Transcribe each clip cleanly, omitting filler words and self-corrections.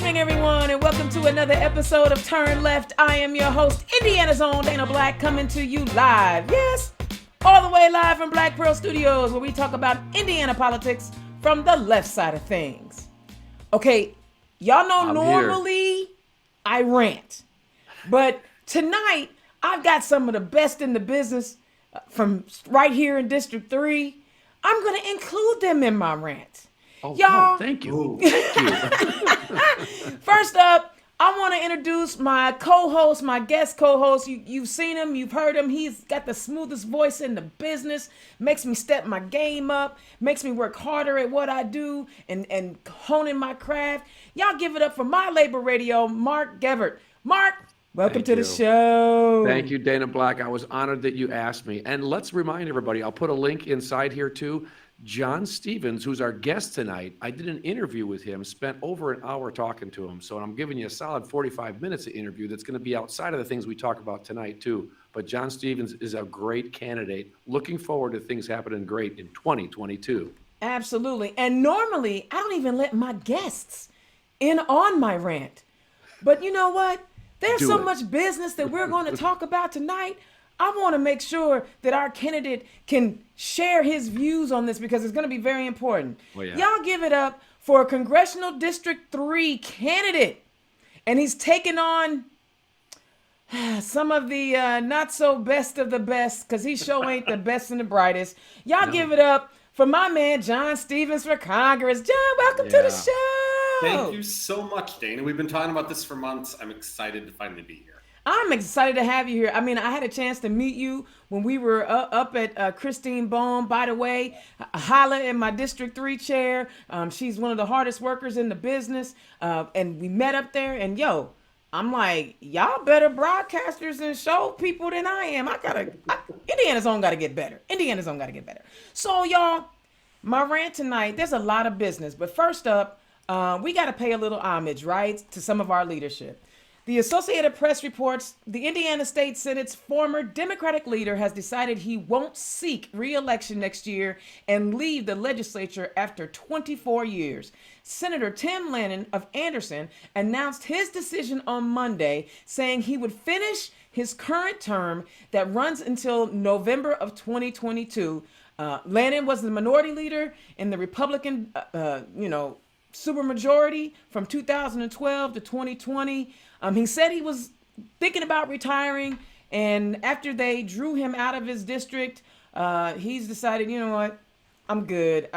evening, everyone, and welcome to another episode of Turn Left. I am your host, Indiana's own Dana Black, coming to you live. Yes, all the way live from Black Pearl Studios, where we talk about Indiana politics from the left side of things. Okay, y'all know normally I rant, but tonight I've got some of the best in the business from right here in District 3. I'm going to include them in my rant. Oh, y'all, thank you. Thank you. First up, I want to introduce my co-host, my guest co-host. You've seen him, you've heard him. He's got the smoothest voice in the business, makes me step my game up, makes me work harder at what I do and honing my craft. Y'all give it up for my labor radio, Mark Gevert. Mark, welcome to the show. Thank you, Dana Black. I was honored that you asked me. And let's remind everybody, I'll put a link inside here too. John Stevens, who's our guest tonight, I did an interview with him, spent over an hour talking to him. So I'm giving you a solid 45 minutes of interview that's going to be outside of the things we talk about tonight too. But John Stevens is a great candidate. Looking forward to things happening great in 2022. Absolutely. And normally I don't even let my guests in on my rant. But you know what? There's so much business that we're going to talk about tonight. I want to make sure that our candidate can share his views on this because it's going to be very important. Well, yeah. Y'all give it up for a Congressional District 3 candidate. And he's taking on some of the not so best of the best because he sure ain't the best and the brightest. Y'all give it up for my man, John Stevens for Congress. John, welcome to the show. Thank you so much, Dana. We've been talking about this for months. I'm excited to finally be here. I'm excited to have you here. I mean, I had a chance to meet you when we were up at Christine Bohm. By the way, holla in my District 3 chair. She's one of the hardest workers in the business. And we met up there. And, I'm like, y'all better broadcasters and show people than I am. Indiana's own got to get better. Indiana's own got to get better. So, y'all, my rant tonight, there's a lot of business. But first up, we got to pay a little homage, right, to some of our leadership. The Associated Press reports the Indiana State Senate's former Democratic leader has decided he won't seek re-election next year and leave the legislature after 24 years. Senator Tim Lannon of Anderson announced his decision on Monday, saying he would finish his current term that runs until November of 2022. Lannon was the minority leader in the Republican, supermajority from 2012 to 2020. He said he was thinking about retiring, and after they drew him out of his district, he's decided, you know what, I'm good.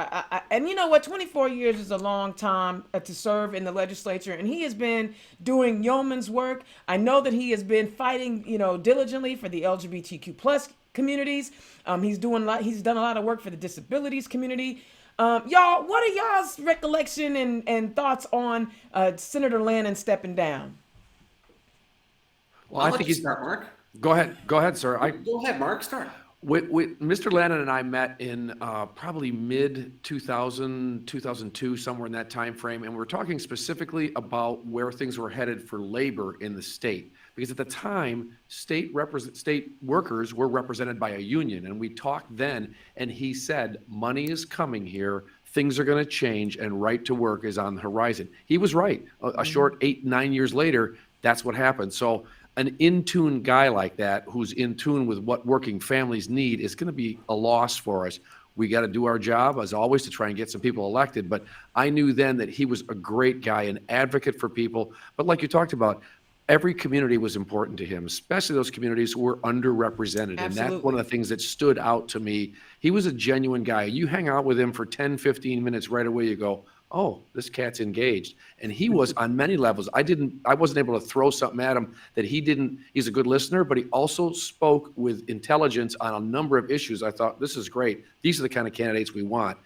And you know what, 24 years is a long time to serve in the legislature, and he has been doing yeoman's work. I know that he has been fighting, diligently for the LGBTQ plus communities. He's done a lot of work for the disabilities community. Y'all, what are y'all's recollection and thoughts on Senator Lannon stepping down? Well, I think he's start, Mark. Go ahead, sir. Go ahead, Mark. Start. Mr. Lannon and I met in probably mid 2002, somewhere in that time frame, and we're talking specifically about where things were headed for labor in the state. Because at the time, state workers were represented by a union, and we talked then, and he said, money is coming here, things are going to change, and right to work is on the horizon. He was right. A short 8-9 years later, that's what happened. So an in-tune guy like that, who's in tune with what working families need, is going to be a loss for us. We got to do our job, as always, to try and get some people elected. But I knew then that he was a great guy, an advocate for people. But like you talked about, every community was important to him, especially those communities who were underrepresented. Absolutely. And that's one of the things that stood out to me. He was a genuine guy. You hang out with him for 10, 15 minutes, right away you go, oh, this cat's engaged. And he was on many levels. I wasn't able to throw something at him that he didn't. He's a good listener, but he also spoke with intelligence on a number of issues. I thought, this is great. These are the kind of candidates we want.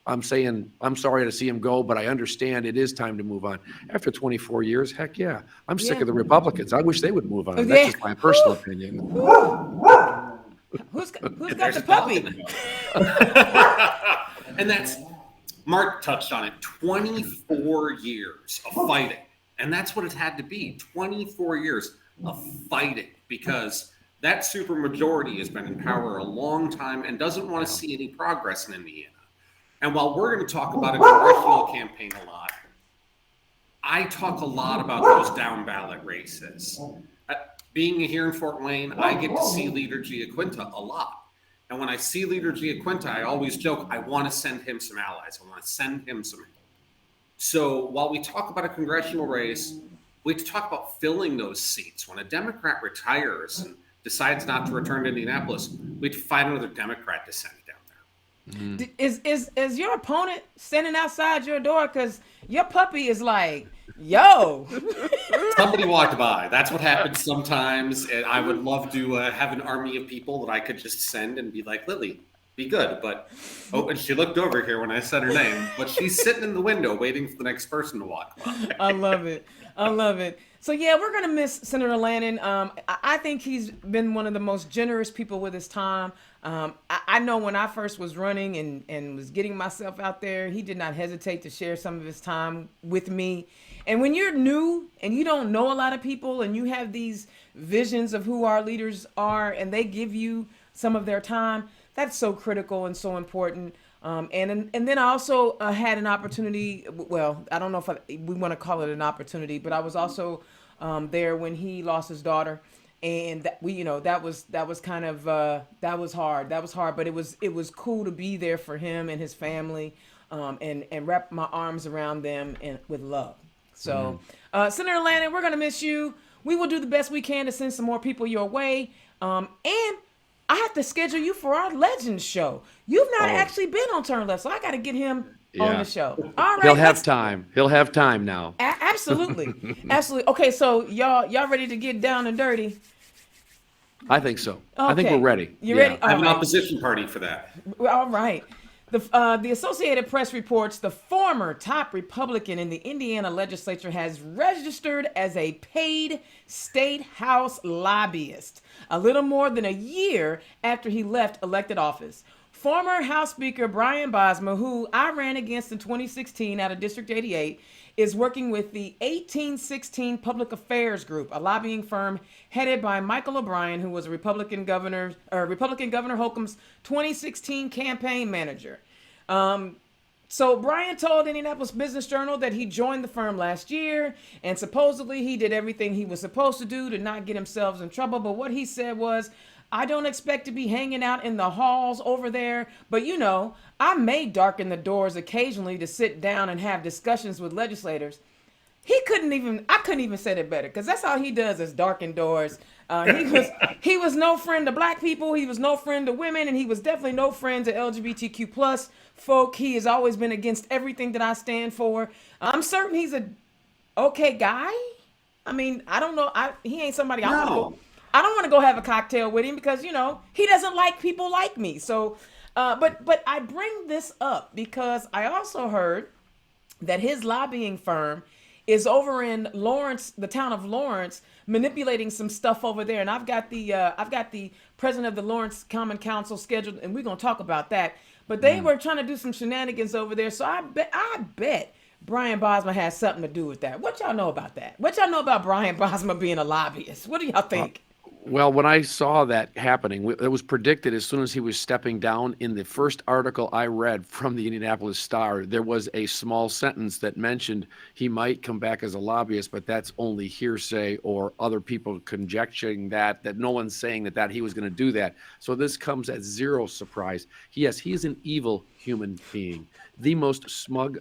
I'm saying, I'm sorry to see him go, but I understand it is time to move on. After 24 years, heck yeah. I'm sick of the Republicans. I wish they would move on. That's just my personal opinion. Who's got the puppy? And that's, Mark touched on it, 24 years of fighting. And that's what it had to be, 24 years of fighting, because that supermajority has been in power a long time and doesn't want to see any progress in Indiana. And while we're going to talk about a congressional campaign a lot, I talk a lot about those down ballot races. Uh, Being here in Fort Wayne, I get to see Leader Giaquinta a lot. And when I see Leader Giaquinta, I always joke, I want to send him some allies. I want to send him some. So while we talk about a congressional race, we talk about filling those seats. When a Democrat retires and decides not to return to Indianapolis, we have to find another Democrat to send down there. Is your opponent standing outside your door? Because your puppy is like, yo. Somebody walked by. That's what happens sometimes. And I would love to have an army of people that I could just send and be like, Lily, be good. But, oh, and she looked over here when I said her name, but she's sitting in the window waiting for the next person to walk by. I love it. I love it. So yeah, we're gonna miss Senator Lannon. I think he's been one of the most generous people with his time. I know when I first was running and was getting myself out there, he did not hesitate to share some of his time with me. And when you're new and you don't know a lot of people and you have these visions of who our leaders are and they give you some of their time, that's so critical and so important. And then I also had an opportunity. Well, I don't know if we want to call it an opportunity, but I was also there when he lost his daughter, and that was kind of that was hard. That was hard, but it was cool to be there for him and his family, and wrap my arms around them and with love. So, Senator Lannon, we're gonna miss you. We will do the best we can to send some more people your way, and I have to schedule you for our Legends show. You've not actually been on Turn Left, so I got to get him on the show. All right. He'll have time. He'll have time now. Absolutely. Absolutely. Okay, so y'all ready to get down and dirty? I think so. I think we're ready. You ready? I have an opposition party for that. All right. The Associated Press reports the former top Republican in the Indiana legislature has registered as a paid state house lobbyist a little more than a year after he left elected office. Former House Speaker Brian Bosma, who I ran against in 2016 out of District 88, is working with the 1816 Public Affairs Group, a lobbying firm headed by Michael O'Brien, who was Republican Governor Holcomb's 2016 campaign manager. So Brian told Indianapolis Business Journal that he joined the firm last year, and supposedly he did everything he was supposed to do to not get himself in trouble. But what he said was, I don't expect to be hanging out in the halls over there, but I may darken the doors occasionally to sit down and have discussions with legislators. I couldn't even say it better, because that's all he does is darken doors. He was no friend to black people. He was no friend to women, and he was definitely no friend to LGBTQ plus folk. He has always been against everything that I stand for. I'm certain he's a okay guy. I mean, I don't know. He ain't somebody I want to go have a cocktail with him, because he doesn't like people like me. So, but I bring this up because I also heard that his lobbying firm is over in Lawrence, the town of Lawrence, manipulating some stuff over there. And I've got the president of the Lawrence Common Council scheduled, and we're gonna talk about that. But they were trying to do some shenanigans over there. So I bet Brian Bosma has something to do with that. What y'all know about that? What y'all know about Brian Bosma being a lobbyist? What do y'all think? Well, when I saw that happening, it was predicted as soon as he was stepping down. In the first article I read from the Indianapolis Star, there was a small sentence that mentioned he might come back as a lobbyist, but that's only hearsay or other people conjecturing that no one's saying that he was going to do that. So this comes as zero surprise. Yes, he is an evil human being, the most smug.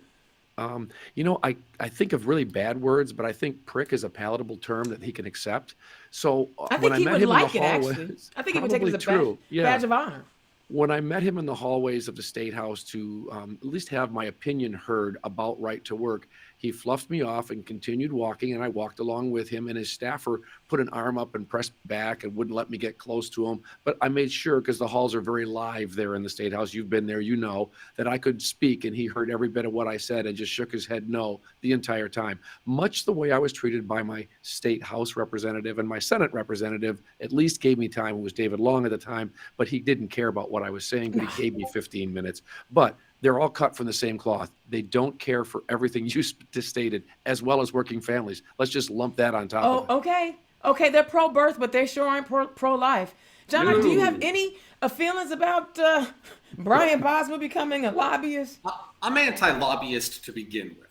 I think of really bad words, but I think prick is a palatable term that he can accept. So I think he would like it, actually. I think he would take it as a badge of honor. When I met him in the hallways of the State House to at least have my opinion heard about right to work, he fluffed me off and continued walking, and I walked along with him, and his staffer put an arm up and pressed back and wouldn't let me get close to him. But I made sure, because the halls are very live there in the State House, you've been there, that I could speak, and he heard every bit of what I said and just shook his head no the entire time. Much the way I was treated by my State House representative, and my Senate representative at least gave me time. It was David Long at the time, but he didn't care about what I was saying, but he gave me 15 minutes. But they're all cut from the same cloth. They don't care for everything you stated, as well as working families. Let's just lump that on top of it. Okay. Okay, they're pro-birth, but they sure aren't pro-life. John, do you have any feelings about Brian Bosma becoming a lobbyist? I'm anti-lobbyist to begin with.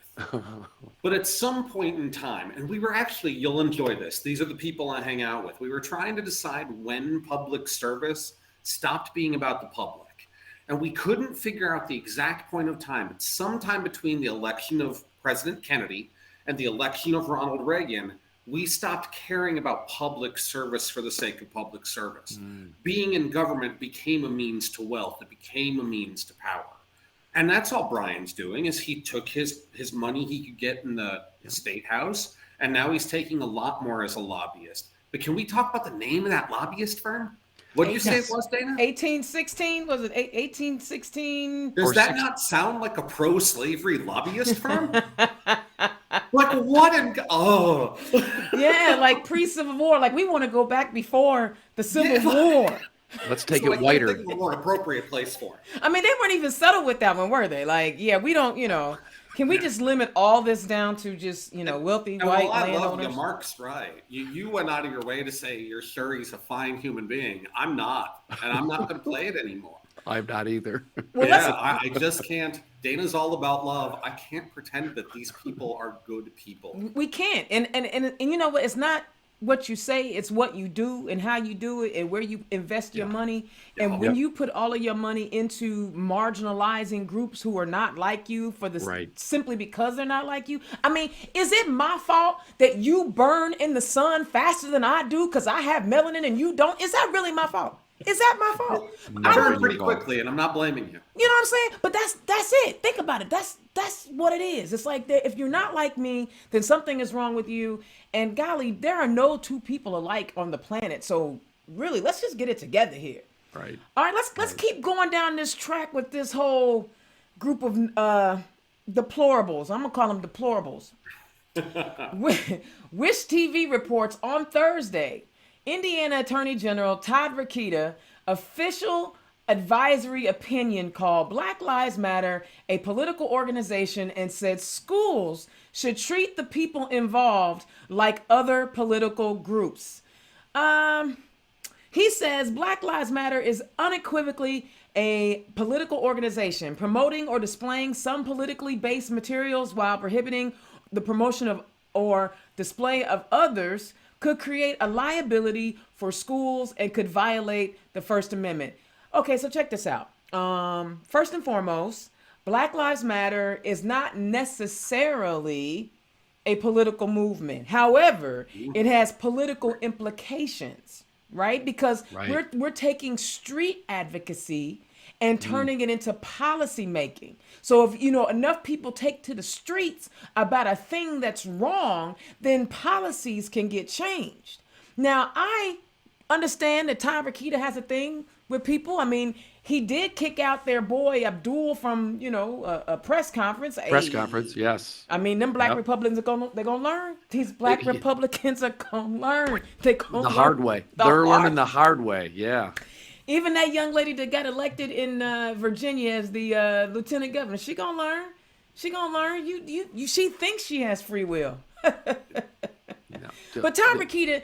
But at some point in time, and we were actually, you'll enjoy this. These are the people I hang out with. We were trying to decide when public service stopped being about the public. And we couldn't figure out the exact point of time. But sometime between the election of President Kennedy and the election of Ronald Reagan, we stopped caring about public service for the sake of public service. Being in government became a means to wealth. It became a means to power. And that's all Brian's doing is he took his money he could get in the state house, and now he's taking a lot more as a lobbyist. But can we talk about the name of that lobbyist firm? What did you say it was, Dana? 1816? Was it 1816? Does that not sound like a pro-slavery lobbyist firm? Like what? Oh. Yeah, like pre-Civil War. Like we want to go back before the Civil War. Let's take So it I whiter. can't think of a more appropriate place for it. I mean, they weren't even settled with that one, were they? Like, yeah, we don't, can we just limit all this down to just, wealthy And white while I love landowners? you, Mark's right. You went out of your way to say you're sure he's a fine human being. I'm not, and I'm not going to play it anymore. I'm not either. Well, I just can't. Dana's all about love. I can't pretend that these people are good people. We can't. And you know what? It's not what you say, it's what you do and how you do it and where you invest your money. And when you put all of your money into marginalizing groups who are not like you for the simply because they're not like you. I mean, is it my fault that you burn in the sun faster than I do because I have melanin and you don't? Is that really my fault? Is that my fault? I burn pretty quickly, and I'm not blaming you. You know what I'm saying? But that's it. Think about it. That's what it is. It's like if you're not like me, then something is wrong with you. And golly, there are no two people alike on the planet. So really, let's just get it together here. Right. All right, let's keep going down this track with this whole group of deplorables. I'm gonna call them deplorables. Wish TV reports on Thursday. Indiana Attorney General Todd Rokita official advisory opinion called Black Lives Matter a political organization and said schools should treat the people involved like other political groups. He says Black Lives Matter is unequivocally a political organization promoting or displaying some politically based materials while prohibiting the promotion of or display of others could create a liability for schools and could violate the First Amendment. Okay, so check this out. First and foremost, Black Lives Matter is not necessarily a political movement. However, it has political implications, right? Because we're taking street advocacy and turning it into policy making. So if enough people take to the streets about a thing that's wrong, then policies can get changed. Now, I understand that Todd Rokita has a thing with people. I mean, he did kick out their boy Abdul from a press conference. Press conference, yes. I mean, them black Republicans they're gonna learn. These black Republicans are gonna learn. They're gonna learn hard way. They're learning the hard way. Yeah. Even that young lady that got elected in Virginia as the lieutenant governor, she gonna learn. She gonna learn. She thinks she has free will. But Todd Rokita,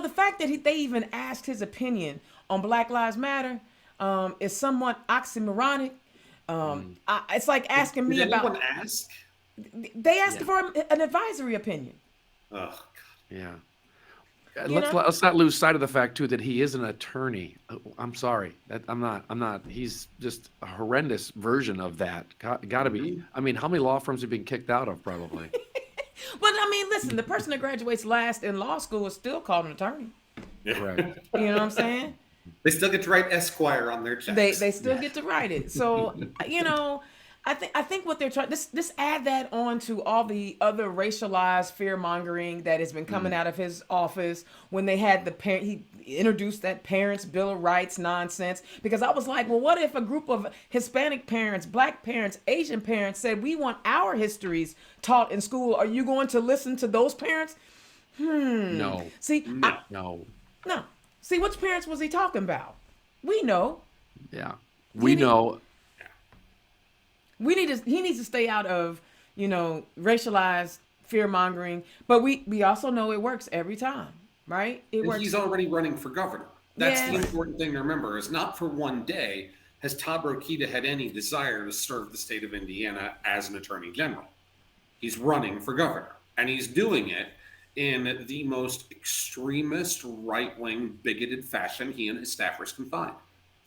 the fact that they even asked his opinion on Black Lives Matter is somewhat oxymoronic. It's like asking me about. Did anyone ask? They asked for an advisory opinion. Oh, God. Yeah. Let's not lose sight of the fact too that he is an attorney. I'm sorry, I'm not. He's just a horrendous version of that. Got to be. I mean, how many law firms have been kicked out of? Probably. But I mean, listen, the person that graduates last in law school is still called an attorney. Correct. You know what I'm saying? They still get to write Esquire on their checks. They still get to write it. So I think what they're trying this add that on to all the other racialized fear mongering that has been coming out of his office when they had he introduced that Parents' Bill of Rights nonsense. Because I was like, well, what if a group of Hispanic parents, Black parents, Asian parents said we want our histories taught in school? Are you going to listen to those parents? No. See, no. See, which parents was he talking about? We know. Yeah, we know. He needs to stay out of, racialized fear mongering. But we also know it works every time, right? It works. He's already running for governor. That's the important thing to remember is not for one day has Todd Rokita had any desire to serve the state of Indiana as an attorney general. He's running for governor, and he's doing it in the most extremist, right-wing, bigoted fashion he and his staffers can find.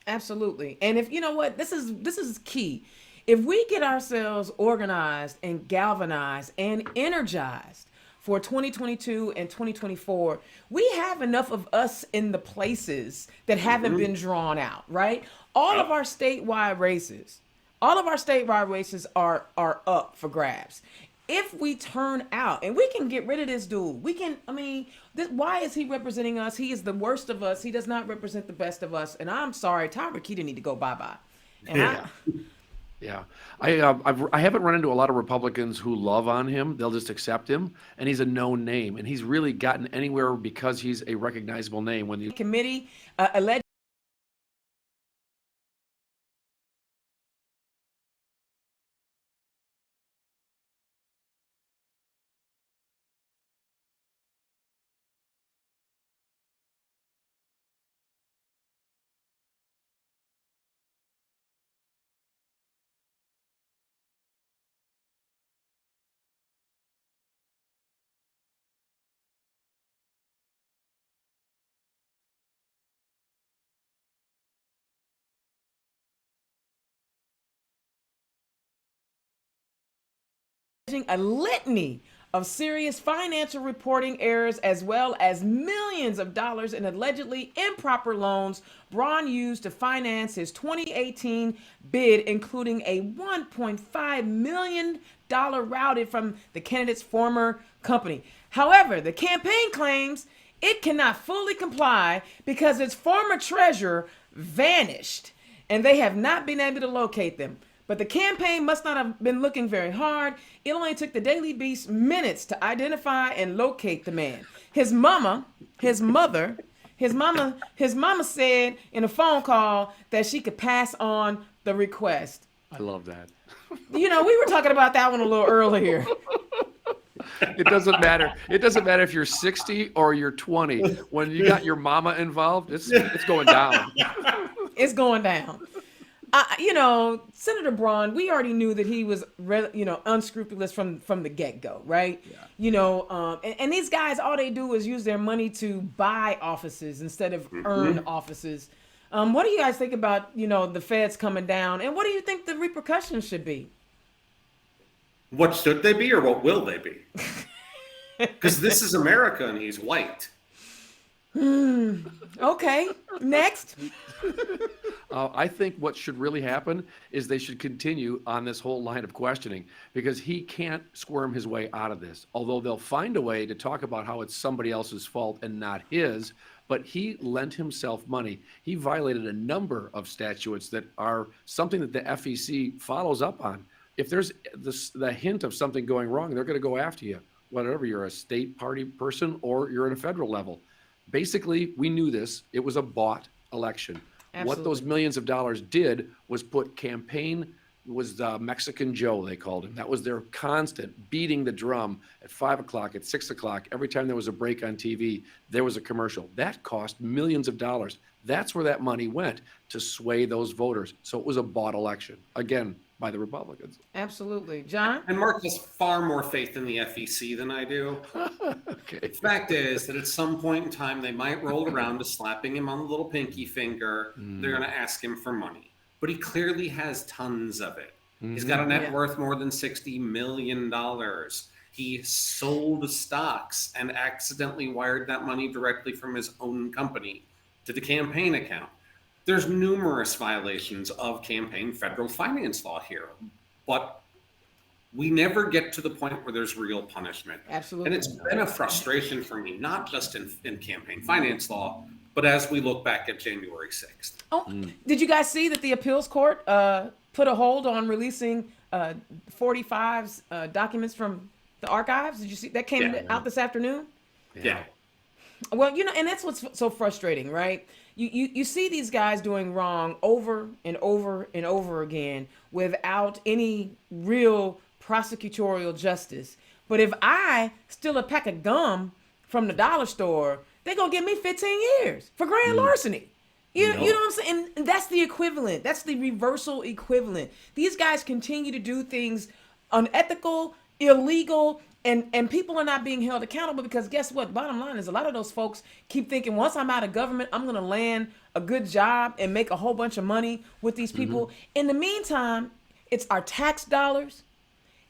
Absolutely. And if you know what, this is key. If we get ourselves organized and galvanized and energized for 2022 and 2024, we have enough of us in the places that haven't been drawn out, right? All of our statewide races, are up for grabs. If we turn out and we can get rid of this dude, why is he representing us? He is the worst of us. He does not represent the best of us. And I'm sorry, Tyler Keaton need to go bye-bye. And Yeah, I haven't run into a lot of Republicans who love on him. They'll just accept him, and he's a known name, and he's really gotten anywhere because he's a recognizable name. When the committee alleged a litany of serious financial reporting errors as well as millions of dollars in allegedly improper loans Braun used to finance his 2018 bid, including a $1.5 million routed from the candidate's former company. However, the campaign claims it cannot fully comply because its former treasurer vanished and they have not been able to locate them. But the campaign must not have been looking very hard. It only took the Daily Beast minutes to identify and locate the man. His mama said in a phone call that she could pass on the request. I love that. You know, we were talking about that one a little earlier. It doesn't matter. It doesn't matter if you're 60 or you're 20. When you got your mama involved, it's going down. It's going down. Senator Braun, we already knew that he was, unscrupulous from the get-go, right? Yeah. And these guys, all they do is use their money to buy offices instead of earn offices. What do you guys think about, the feds coming down? And what do you think the repercussions should be? What should they be or what will they be? Because this is America and he's white. Okay, next. I think what should really happen is they should continue on this whole line of questioning because he can't squirm his way out of this. Although they'll find a way to talk about how it's somebody else's fault and not his, but he lent himself money. He violated a number of statutes that are something that the FEC follows up on. If there's the hint of something going wrong, they're going to go after you, whatever you're a state party person or you're at a federal level. Basically, we knew this. It was a bought election. Absolutely. What those millions of dollars did was put was the Mexican Joe, they called him. That was their constant beating the drum at 5 o'clock, at 6 o'clock. Every time there was a break on TV, there was a commercial. That cost millions of dollars. That's where that money went to sway those voters. So it was a bought election, again, by the Republicans. Absolutely. John? And Mark has far more faith in the FEC than I do. Okay. The fact is that at some point in time, they might roll around to slapping him on the little pinky finger. They're going to ask him for money. But he clearly has tons of it. He's got a net worth more than $60 million. He sold stocks and accidentally wired that money directly from his own company to the campaign account. There's numerous violations of campaign federal finance law here, but we never get to the point where there's real punishment. Absolutely. And it's been a frustration for me, not just in campaign finance law, but as we look back at January 6th. Did you guys see that the appeals court put a hold on releasing 45's documents from the archives? Did you see that came out this afternoon? Yeah. Well, and that's what's so frustrating, right? You see these guys doing wrong over and over and over again without any real prosecutorial justice. But if I steal a pack of gum from the dollar store, they're going to give me 15 years for grand larceny. You know what I'm saying? And that's the equivalent. That's the reversal equivalent. These guys continue to do things unethical, illegal, and people are not being held accountable because guess what? Bottom line is a lot of those folks keep thinking once I'm out of government, I'm going to land a good job and make a whole bunch of money with these people. In the meantime, it's our tax dollars,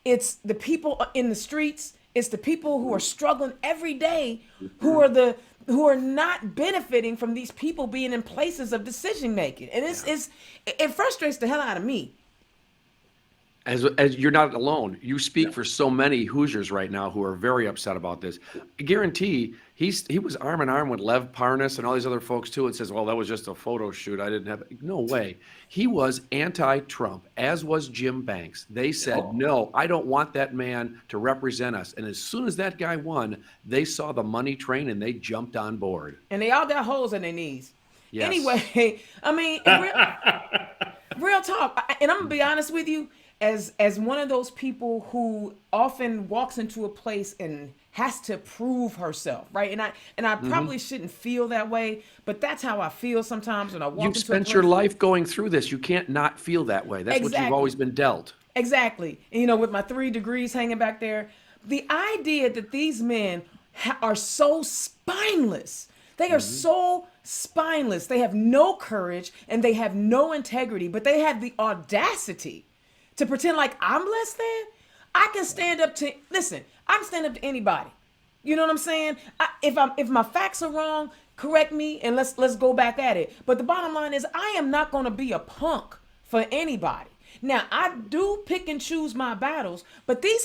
it's the people in the streets, it's the people who are struggling every day, who are not benefiting from these people being in places of decision making. And it frustrates the hell out of me. As you're not alone. You speak for so many Hoosiers right now who are very upset about this. I guarantee he was arm in arm with Lev Parnas and all these other folks too, and says, "Well, that was just a photo shoot. I didn't have." No way. He was anti-Trump, as was Jim Banks. They said, "No, I don't want that man to represent us." And as soon as that guy won, they saw the money train and they jumped on board. And they all got holes in their knees. Yes. Anyway, I mean, real talk. And I'm gonna be honest with you. As one of those people who often walks into a place and has to prove herself, right? And I probably shouldn't feel that way, but that's how I feel sometimes when I walk You've into a spent place. your life going through this. You can't not feel that way. That's what you've Exactly. always been dealt. Exactly. And, with my 3 degrees hanging back there, the idea that these men are so spineless. They are so spineless. They have no courage and they have no integrity, but they have the audacity to pretend like I'm less than. I can stand up to, listen, I can stand up to anybody. You know what I'm saying? If my facts are wrong, correct me and let's go back at it. But the bottom line is I am not going to be a punk for anybody. Now, I do pick and choose my battles, but they're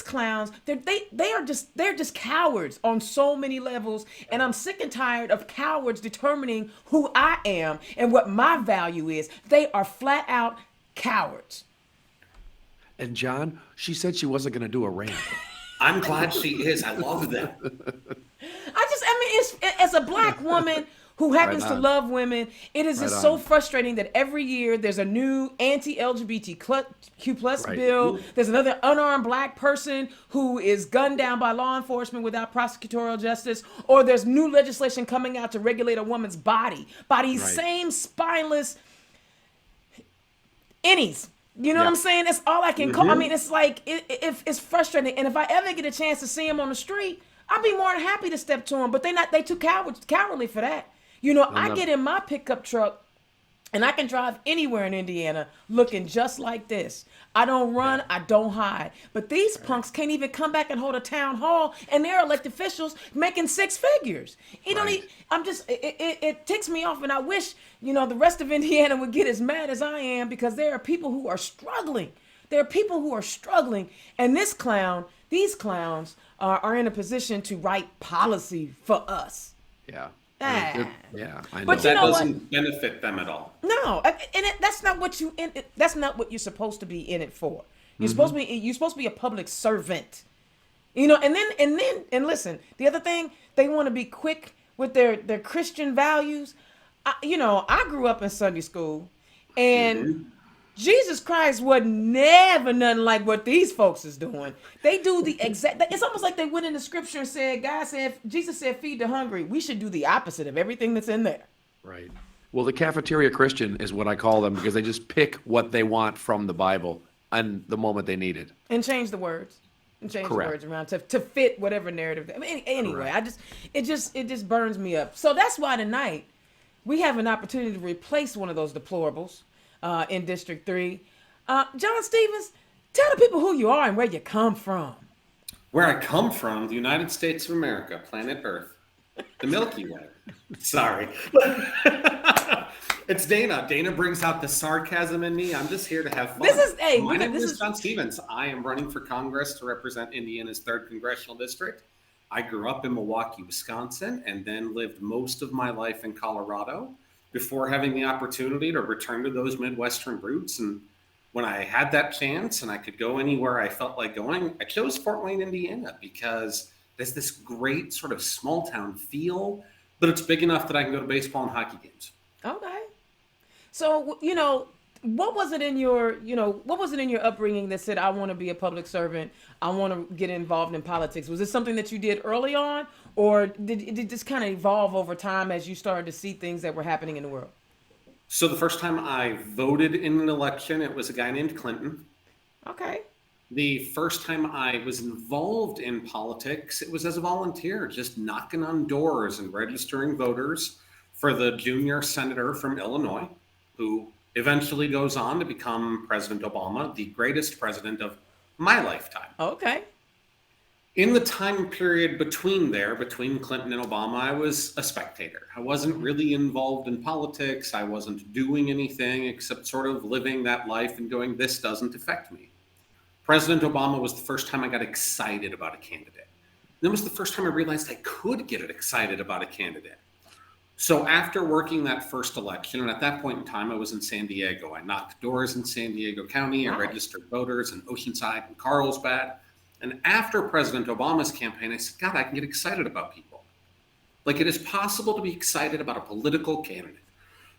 just cowards on so many levels, and I'm sick and tired of cowards determining who I am and what my value is. They are flat out cowards. And John, she said she wasn't going to do a rant. I'm glad she is. I love that. It's as a black woman who happens to love women, it is just so frustrating that every year there's a new anti-LGBTQ plus bill. There's another unarmed black person who is gunned down by law enforcement without prosecutorial justice, or there's new legislation coming out to regulate a woman's body by these same spineless innies. You know what I'm saying? That's all I can call. I mean, it's like it's frustrating. And if I ever get a chance to see him on the street, I'd be more than happy to step to him. But they too cowardly for that. I get in my pickup truck and I can drive anywhere in Indiana looking just like this. I don't run, I don't hide. But these punks can't even come back and hold a town hall, and they're elected officials making 6 figures. It ticks me off, and I wish, the rest of Indiana would get as mad as I am, because there are people who are struggling. There are people who are struggling, and these clowns are in a position to write policy for us. Yeah. Ah. Yeah, I know. But That doesn't benefit them at all. No, and that's not what that's not what you're supposed to be in it for. You're supposed to be a public servant. And listen, the other thing, they want to be quick with their Christian values. I grew up in Sunday school, and Jesus Christ was never nothing like what these folks is doing. They do the exact. It's almost like they went in the scripture and said, Jesus said, feed the hungry. We should do the opposite of everything that's in there. Right. Well, the cafeteria Christian is what I call them, because they just pick what they want from the Bible and the moment they need it. And change the words. And change Correct. the words around to fit whatever narrative. Anyway, it just burns me up. So that's why tonight we have an opportunity to replace one of those deplorables in District 3. John Stevens, tell the people who you are and where you come from. Where I come from, the United States of America, planet Earth, the Milky Way. Sorry. It's Dana. Dana brings out the sarcasm in me. I'm just here to have fun. My name is John Stevens. I am running for Congress to represent Indiana's 3rd Congressional District. I grew up in Milwaukee, Wisconsin, and then lived most of my life in Colorado before having the opportunity to return to those Midwestern roots. And when I had that chance and I could go anywhere I felt like going, I chose Fort Wayne, Indiana, because there's this great sort of small town feel, but it's big enough that I can go to baseball and hockey games. Okay. So, what was it in your upbringing that said, I want to be a public servant, I want to get involved in politics? Was this something that you did early on, or did it just kind of evolve over time as you started to see things that were happening in the world? So the first time I voted in an election, it was a guy named Clinton. Okay. The first time I was involved in politics, it was as a volunteer, just knocking on doors and registering voters for the junior senator from Illinois, who eventually goes on to become President Obama, the greatest president of my lifetime. Okay. In the time period between Clinton and Obama, I was a spectator. I wasn't really involved in politics. I wasn't doing anything except sort of living that life and going, this doesn't affect me. President Obama was the first time I got excited about a candidate. That was the first time I realized I could get excited about a candidate. So after working that first election, and at that point in time, I was in San Diego. I knocked doors in San Diego County. I registered voters in Oceanside and Carlsbad. And after President Obama's campaign, I said, God, I can get excited about people. Like, it is possible to be excited about a political candidate.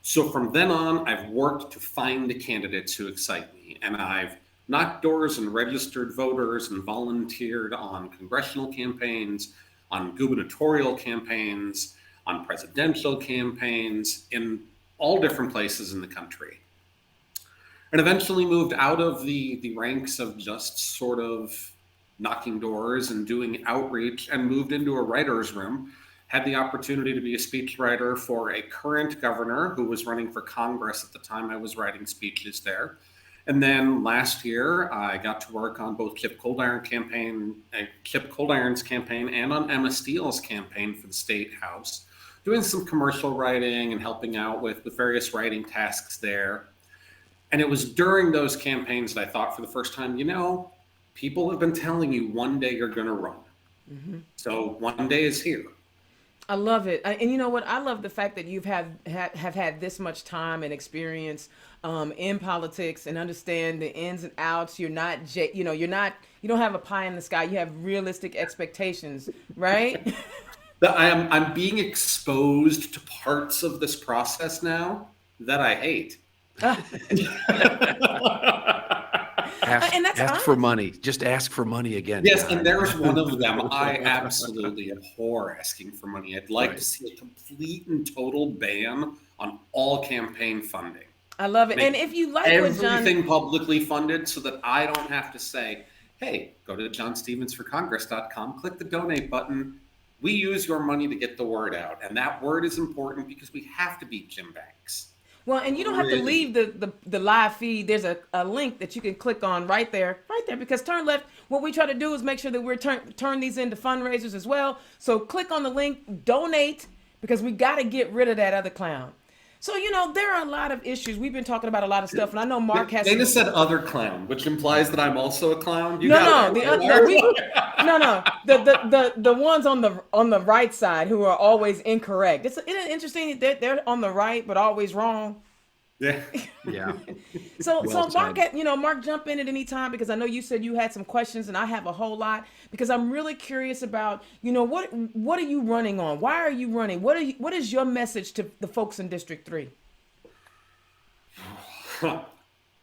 So from then on, I've worked to find the candidates who excite me. And I've knocked doors and registered voters and volunteered on congressional campaigns, on gubernatorial campaigns, on presidential campaigns in all different places in the country. And eventually moved out of the ranks of just sort of knocking doors and doing outreach and moved into a writer's room. Had the opportunity to be a speechwriter for a current governor who was running for Congress at the time I was writing speeches there. And then last year, I got to work on both Chip Coldiron's campaign and on Emma Steele's campaign for the State House, doing some commercial writing and helping out with various writing tasks there. And it was during those campaigns that I thought for the first time, people have been telling you one day you're going to run. Mm-hmm. So one day is here. I love it. And you know what? I love the fact that you've have had this much time and experience in politics and understand the ins and outs. You're not, you don't have a pie in the sky. You have realistic expectations, right? I'm being exposed to parts of this process now that I hate. Ask for money. Just ask for money again. Yes, and there's one of them. I absolutely abhor asking for money. I'd like to see a complete and total ban on all campaign funding. I love it. And if you like everything publicly funded so that I don't have to say, hey, go to johnstevensforcongress.com, click the donate button. We use your money to get the word out. And that word is important because we have to beat Jim Banks. Well, and you don't have to leave the live feed. There's a link that you can click on right there, because Turn Left, what we try to do is make sure that we're turn these into fundraisers as well. So click on the link, donate, because we got to get rid of that other clown. So, there are a lot of issues. We've been talking about a lot of stuff, and I know Mark has... Dana said other clown, which implies that I'm also a clown. The ones on the right side who are always incorrect. Isn't it interesting that they're on the right but always wrong? Yeah. Yeah. So Mark, jump in at any time, because I know you said you had some questions and I have a whole lot, because I'm really curious about, what are you running on? Why are you running? What is your message to the folks in District 3?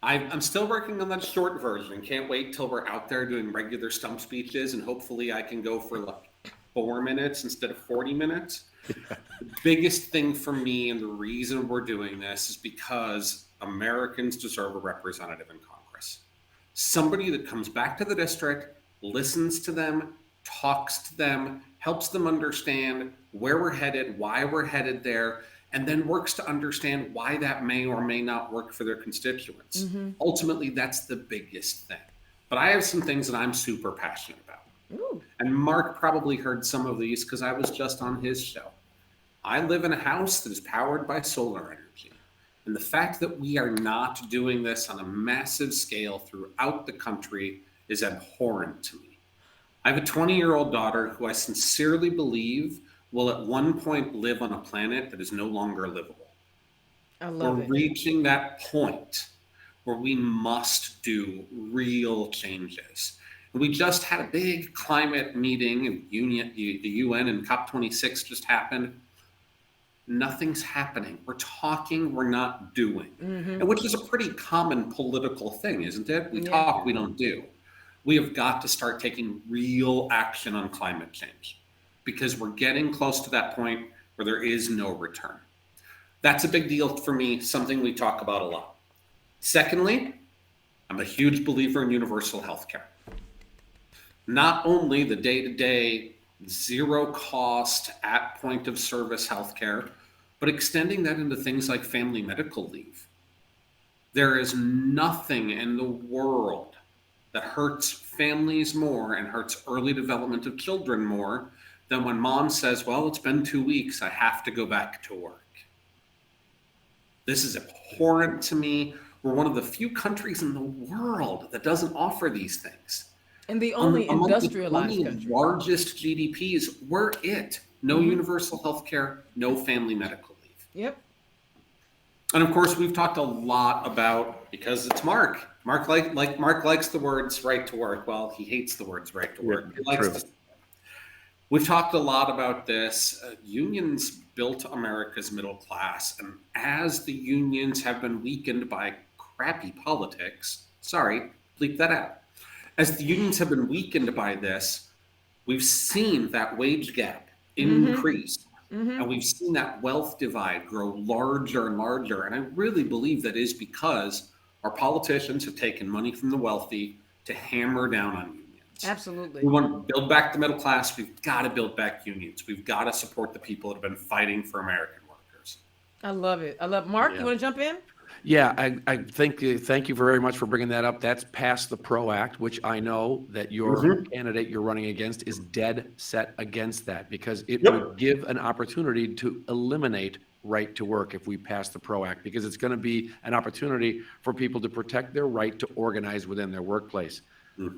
I'm still working on that short version. Can't wait till we're out there doing regular stump speeches, and hopefully I can go for like 4 minutes instead of 40 minutes. The biggest thing for me, and the reason we're doing this, is because Americans deserve a representative in Congress. Somebody that comes back to the district, listens to them, talks to them, helps them understand where we're headed, why we're headed there, and then works to understand why that may or may not work for their constituents. Mm-hmm. Ultimately, that's the biggest thing. But I have some things that I'm super passionate about. Ooh. And Mark probably heard some of these because I was just on his show. I live in a house that is powered by solar energy. And the fact that we are not doing this on a massive scale throughout the country is abhorrent to me. I have a 20-year-old daughter who I sincerely believe will at one point live on a planet that is no longer livable. I love it. We're reaching that point where we must do real changes. And we just had a big climate meeting, and the UN and COP26 just happened. Nothing's happening. We're talking, we're not doing. Mm-hmm. And which is a pretty common political thing, isn't it? We talk, we don't do. We have got to start taking real action on climate change, because we're getting close to that point where there is no return. That's a big deal for me, something we talk about a lot. Secondly, I'm a huge believer in universal health care. Not only the day-to-day, zero cost, at point of service healthcare, but extending that into things like family medical leave. There is nothing in the world that hurts families more and hurts early development of children more than when mom says, well, it's been 2 weeks, I have to go back to work. This is abhorrent to me. We're one of the few countries in the world that doesn't offer these things. And the only Among the industrialized 20 country. largest GDPs, we're it. No universal health care, no family medical leave. Yep. And of course, we've talked a lot about, because it's Mark. Mark likes the words right to work. Well, he hates the words right to work. Yeah, He likes true. to. We've talked a lot about this. Unions built America's middle class, and as the unions have been weakened by crappy politics, sorry, bleep that out. As the unions have been weakened by this, we've seen that wage gap increase. And we've seen that wealth divide grow larger and larger. And I really believe that is because our politicians have taken money from the wealthy to hammer down on unions. Absolutely. We want to build back the middle class. We've got to build back unions. We've got to support the people that have been fighting for American workers. I love it. I love Mark. Yeah. You want to jump in? Yeah, I think, thank you very much for bringing that up. That's passed the PRO Act, which I know that your candidate you're running against is dead set against that, because it would give an opportunity to eliminate right to work if we pass the PRO Act, because it's going to be an opportunity for people to protect their right to organize within their workplace.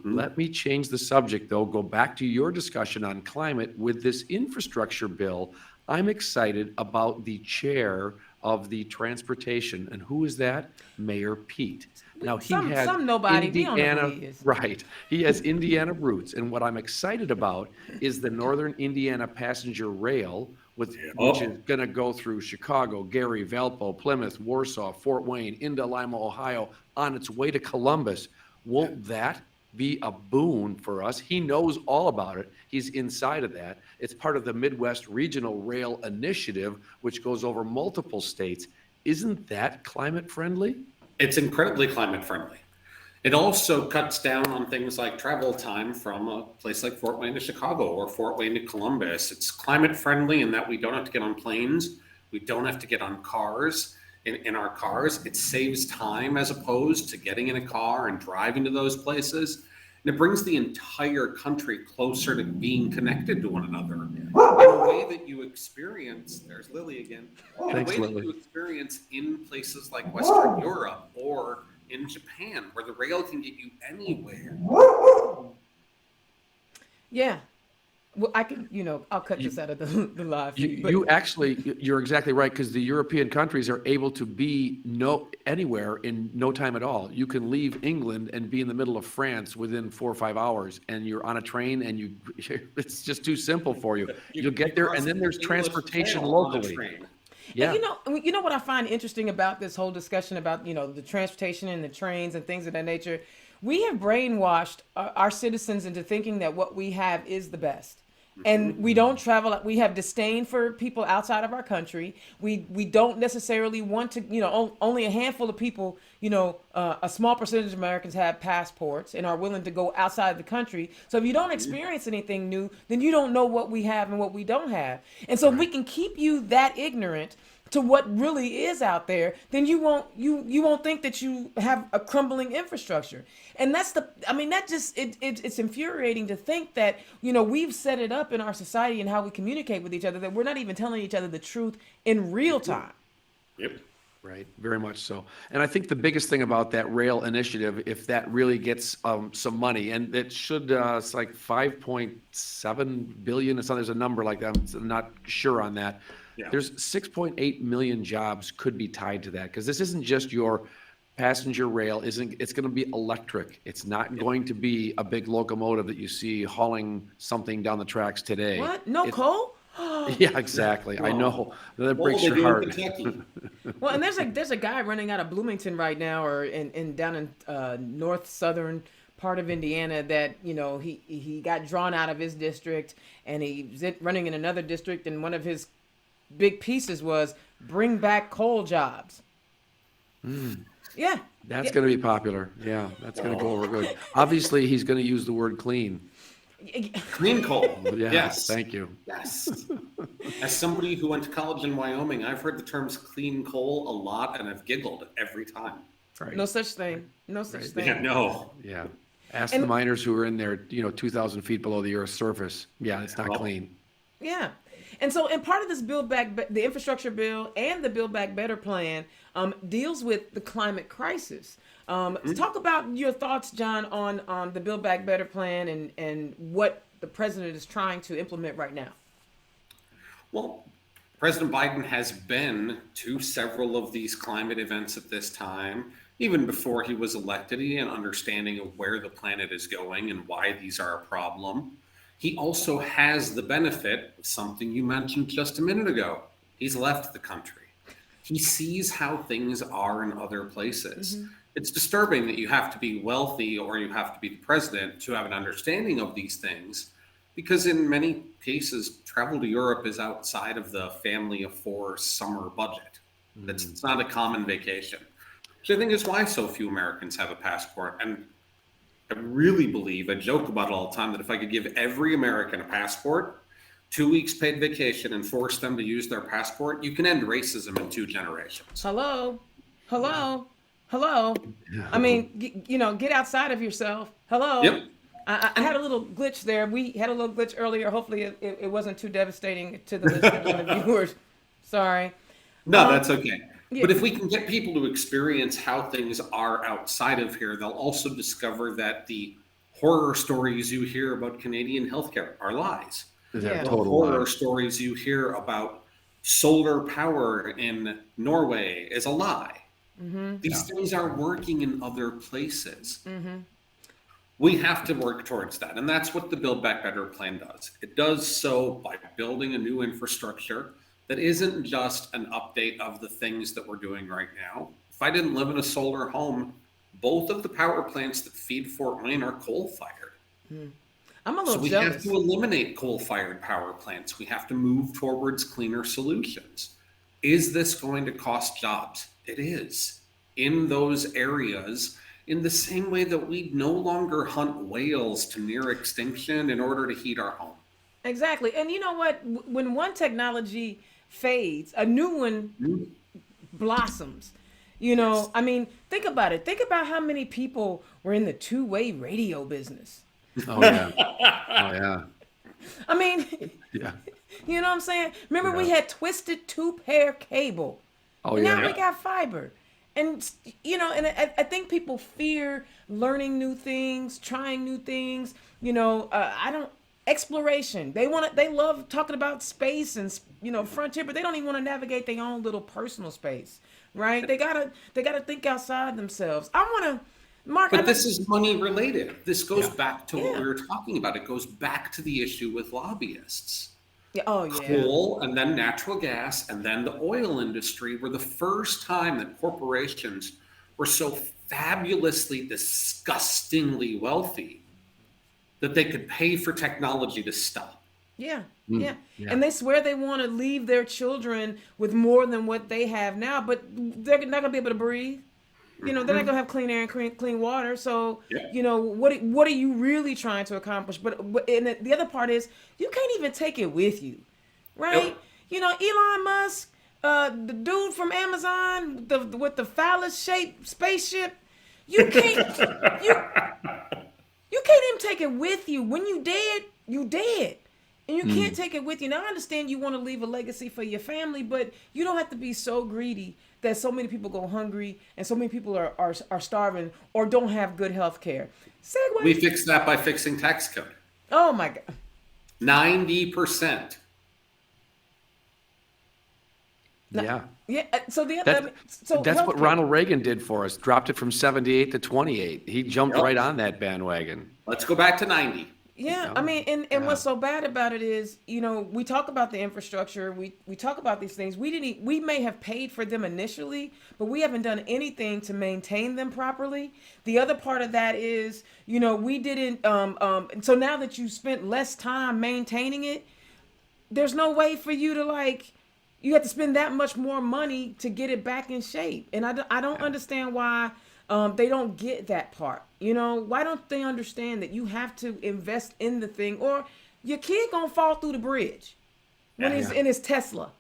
Let me change the subject, though, go back to your discussion on climate. With this infrastructure bill, I'm excited about the chair of the transportation. And who is that? Mayor Pete. Now, he has some nobody. We don't know Indiana, who he is. right. He has Indiana roots. And what I'm excited about is the Northern Indiana Passenger Rail, which is going to go through Chicago, Gary, Valpo, Plymouth, Warsaw, Fort Wayne, into Lima, Ohio, on its way to Columbus. Won't that be a boon for us? He knows all about it. He's inside of that. It's part of the Midwest Regional Rail Initiative, which goes over multiple states. Isn't that climate friendly? It's incredibly climate friendly. It also cuts down on things like travel time from a place like Fort Wayne to Chicago or Fort Wayne to Columbus. It's climate friendly in that we don't have to get on planes. We don't have to get on cars. In our cars, it saves time as opposed to getting in a car and driving to those places. And it brings the entire country closer to being connected to one another in a way that you experience. There's Lily again. In Thanks, a way Lily. that you experience in places like Western Europe or in Japan, where the rail can get you anywhere. Yeah. Well, I can, I'll cut this out of the live feed. But You're exactly right, because the European countries are able to be anywhere in no time at all. You can leave England and be in the middle of France within 4 or 5 hours, and you're on a train, and it's just too simple for you. You'll get there, and then there's transportation locally. Yeah. And you know what I find interesting about this whole discussion about, the transportation and the trains and things of that nature? We have brainwashed our citizens into thinking that what we have is the best. And we don't travel. We have disdain for people outside of our country. We don't necessarily want to, only a handful of people, a small percentage of Americans have passports and are willing to go outside the country. So if you don't experience anything new, then you don't know what we have and what we don't have. And so if we can keep you that ignorant to what really is out there, then you won't think that you have a crumbling infrastructure. And it's infuriating to think that, we've set it up in our society and how we communicate with each other that we're not even telling each other the truth in real time. Yep. Right, very much so. And I think the biggest thing about that rail initiative, if that really gets some money, and it should, it's like 5.7 billion or something, there's a number like that, I'm not sure on that. Yeah. There's 6.8 million jobs could be tied to that, because this isn't just your passenger rail, it's going to be electric. It's not going to be a big locomotive that you see hauling something down the tracks today. What? No coal? Yeah, exactly. I know. That breaks They your do in heart. Kentucky. Well, and there's a guy running out of Bloomington right now, or down in north southern part of Indiana that he got drawn out of his district, and he's running in another district, and one of his big pieces was bring back coal jobs. Yeah. That's Yeah. going to be popular. Yeah, that's going to go over good. Obviously, he's going to use the word clean. Clean coal. Yeah, Yes. thank you. Yes. As somebody who went to college in Wyoming, I've heard the terms clean coal a lot, and I've giggled every time. Right. No such thing. No such Right. thing. Yeah, no. Yeah. Ask And- the miners who are in there, 2,000 feet below the Earth's surface. Yeah, it's not Well, clean. Yeah. And so, and part of this the infrastructure bill and the Build Back Better plan deals with the climate crisis. Talk about your thoughts, John, on the Build Back Better plan and what the president is trying to implement right now. Well, President Biden has been to several of these climate events at this time. Even before he was elected, he had an understanding of where the planet is going and why these are a problem. He also has the benefit of something you mentioned just a minute ago. He's left the country. He sees how things are in other places. It's disturbing that you have to be wealthy or you have to be the president to have an understanding of these things, because in many cases, travel to Europe is outside of the family of four summer budget. It's not a common vacation. Which I think is why so few Americans have a passport. And I really believe, I joke about it all the time, that if I could give every American a passport, 2 weeks paid vacation, and force them to use their passport, you can end racism in 2 generations. Hello. I mean, get outside of yourself. Hello. Yep. I had a little glitch there. We had a little glitch earlier. Hopefully it wasn't too devastating to the listeners and the viewers. Sorry. No, that's okay. Yeah. But if we can get people to experience how things are outside of here, they'll also discover that the horror stories you hear about Canadian healthcare are lies. They're Yeah. The total horror lies. stories you hear about solar power in Norway is a lie. These things are working in other places. We have to work towards that. And that's what the Build Back Better plan does. It does so by building a new infrastructure that isn't just an update of the things that we're doing right now. If I didn't live in a solar home, both of the power plants that feed Fort Wayne are coal-fired. I'm a So little we jealous. have to eliminate coal-fired power plants. We have to move towards cleaner solutions. Is this going to cost jobs? It is. In those areas, in the same way that we no longer hunt whales to near extinction in order to heat our home. Exactly. And you know what? When one technology fades, a new one blossoms. I mean, think about it. Think about how many people were in the two-way radio business. Oh, yeah. Oh, yeah. I mean, Yeah. you know what I'm saying? Remember we Yeah. had twisted two-pair cable. Oh, Now yeah. we got fiber. And, and I think people fear learning new things, trying new things. Exploration. They love talking about space and, frontier, but they don't even want to navigate their own little personal space, right? They gotta think outside themselves. I want to, Mark. But this is money related. This goes Yeah. back to what Yeah. we were talking about. It goes back to the issue with lobbyists. Yeah, oh yeah. Coal and then natural gas and then the oil industry were the first time that corporations were so fabulously, disgustingly wealthy that they could pay for technology to stop. Yeah, Mm, yeah. yeah. And they swear they want to leave their children with more than what they have now, but they're not gonna be able to breathe. They're not gonna have clean air and clean water. So, Yeah. what are you really trying to accomplish? But and the other part is you can't even take it with you, right? Nope. Elon Musk, the dude from Amazon, with the phallus shaped spaceship, you can't you can't even take it with you. When you dead, you dead. And you can't take it with you. Now, I understand you want to leave a legacy for your family, but you don't have to be so greedy that so many people go hungry and so many people are starving or don't have good health care. Segue. We fixed that by fixing tax code. Oh, my God. 90%. Yeah. Yeah. So the other, That's what healthcare. Ronald Reagan did for us. Dropped it from 78 to 28. He jumped Yep. right on that bandwagon. Let's go back to 90. Yeah, know? I mean, and Yeah. what's so bad about it is, we talk about the infrastructure, we talk about these things. We may have paid for them initially, but we haven't done anything to maintain them properly. The other part of that is, we didn't. So now that you spent less time maintaining it, there's no way for you to you have to spend that much more money to get it back in shape. And I don't understand why they don't get that part. You know, why don't they understand that you have to invest in the thing, or your kid gonna fall through the bridge when he's in his Tesla.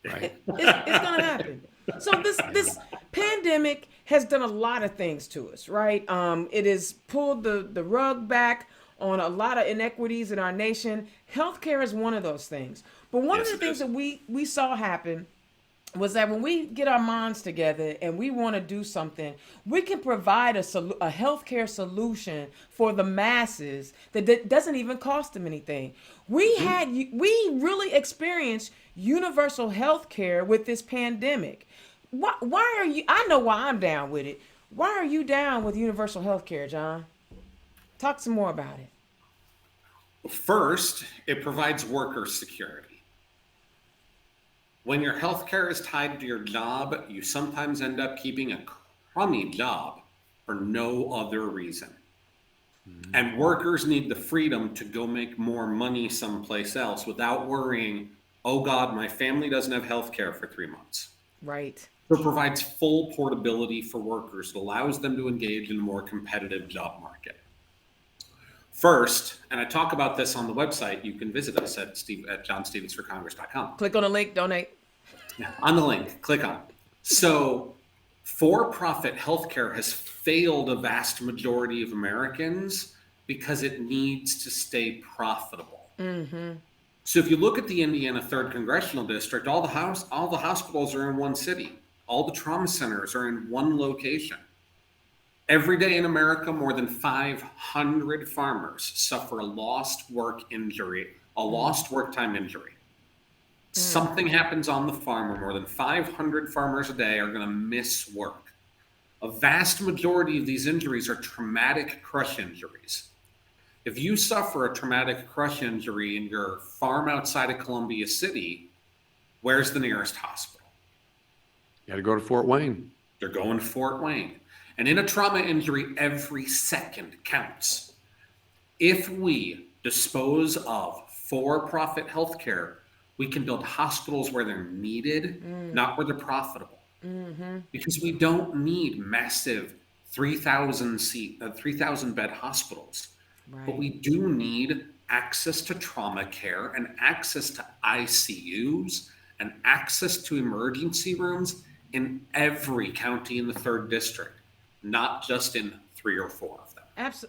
Right. It's gonna happen. So this pandemic has done a lot of things to us, right? It has pulled the rug back on a lot of inequities in our nation. Healthcare is one of those things. But one of the things that we saw happen was that when we get our minds together and we want to do something, we can provide a healthcare solution for the masses that doesn't even cost them anything. We really experienced universal healthcare with this pandemic. Why are you? I know why I'm down with it. Why are you down with universal healthcare, John? Talk some more about it. First, it provides worker security. When your health care is tied to your job, you sometimes end up keeping a crummy job for no other reason. And workers need the freedom to go make more money someplace else without worrying, oh God, my family doesn't have health care for 3 months. Right. So it provides full portability for workers. It allows them to engage in a more competitive job market. First, and I talk about this on the website, you can visit us at johnstevensforcongress.com. Click on the link, donate. Yeah, on the link, click on it. So, for-profit healthcare has failed a vast majority of Americans because it needs to stay profitable. Mm-hmm. So, if you look at the Indiana 3rd Congressional District, all the hospitals are in one city. All the trauma centers are in one location. Every day in America, more than 500 farmers suffer a lost work injury, a lost work time injury. Something happens on the farm where more than 500 farmers a day are going to miss work. A vast majority of these injuries are traumatic crush injuries. If you suffer a traumatic crush injury in your farm outside of Columbia City, where's the nearest hospital? You got to go to Fort Wayne. They're going to Fort Wayne. And in a trauma injury, every second counts. If we dispose of for-profit healthcare, we can build hospitals where they're needed, not where they're profitable. Mm-hmm. Because we don't need massive 3,000 bed hospitals. Right. But we do need access to trauma care and access to ICUs and access to emergency rooms in every county in the 3rd district. Not just in 3 or 4 of them.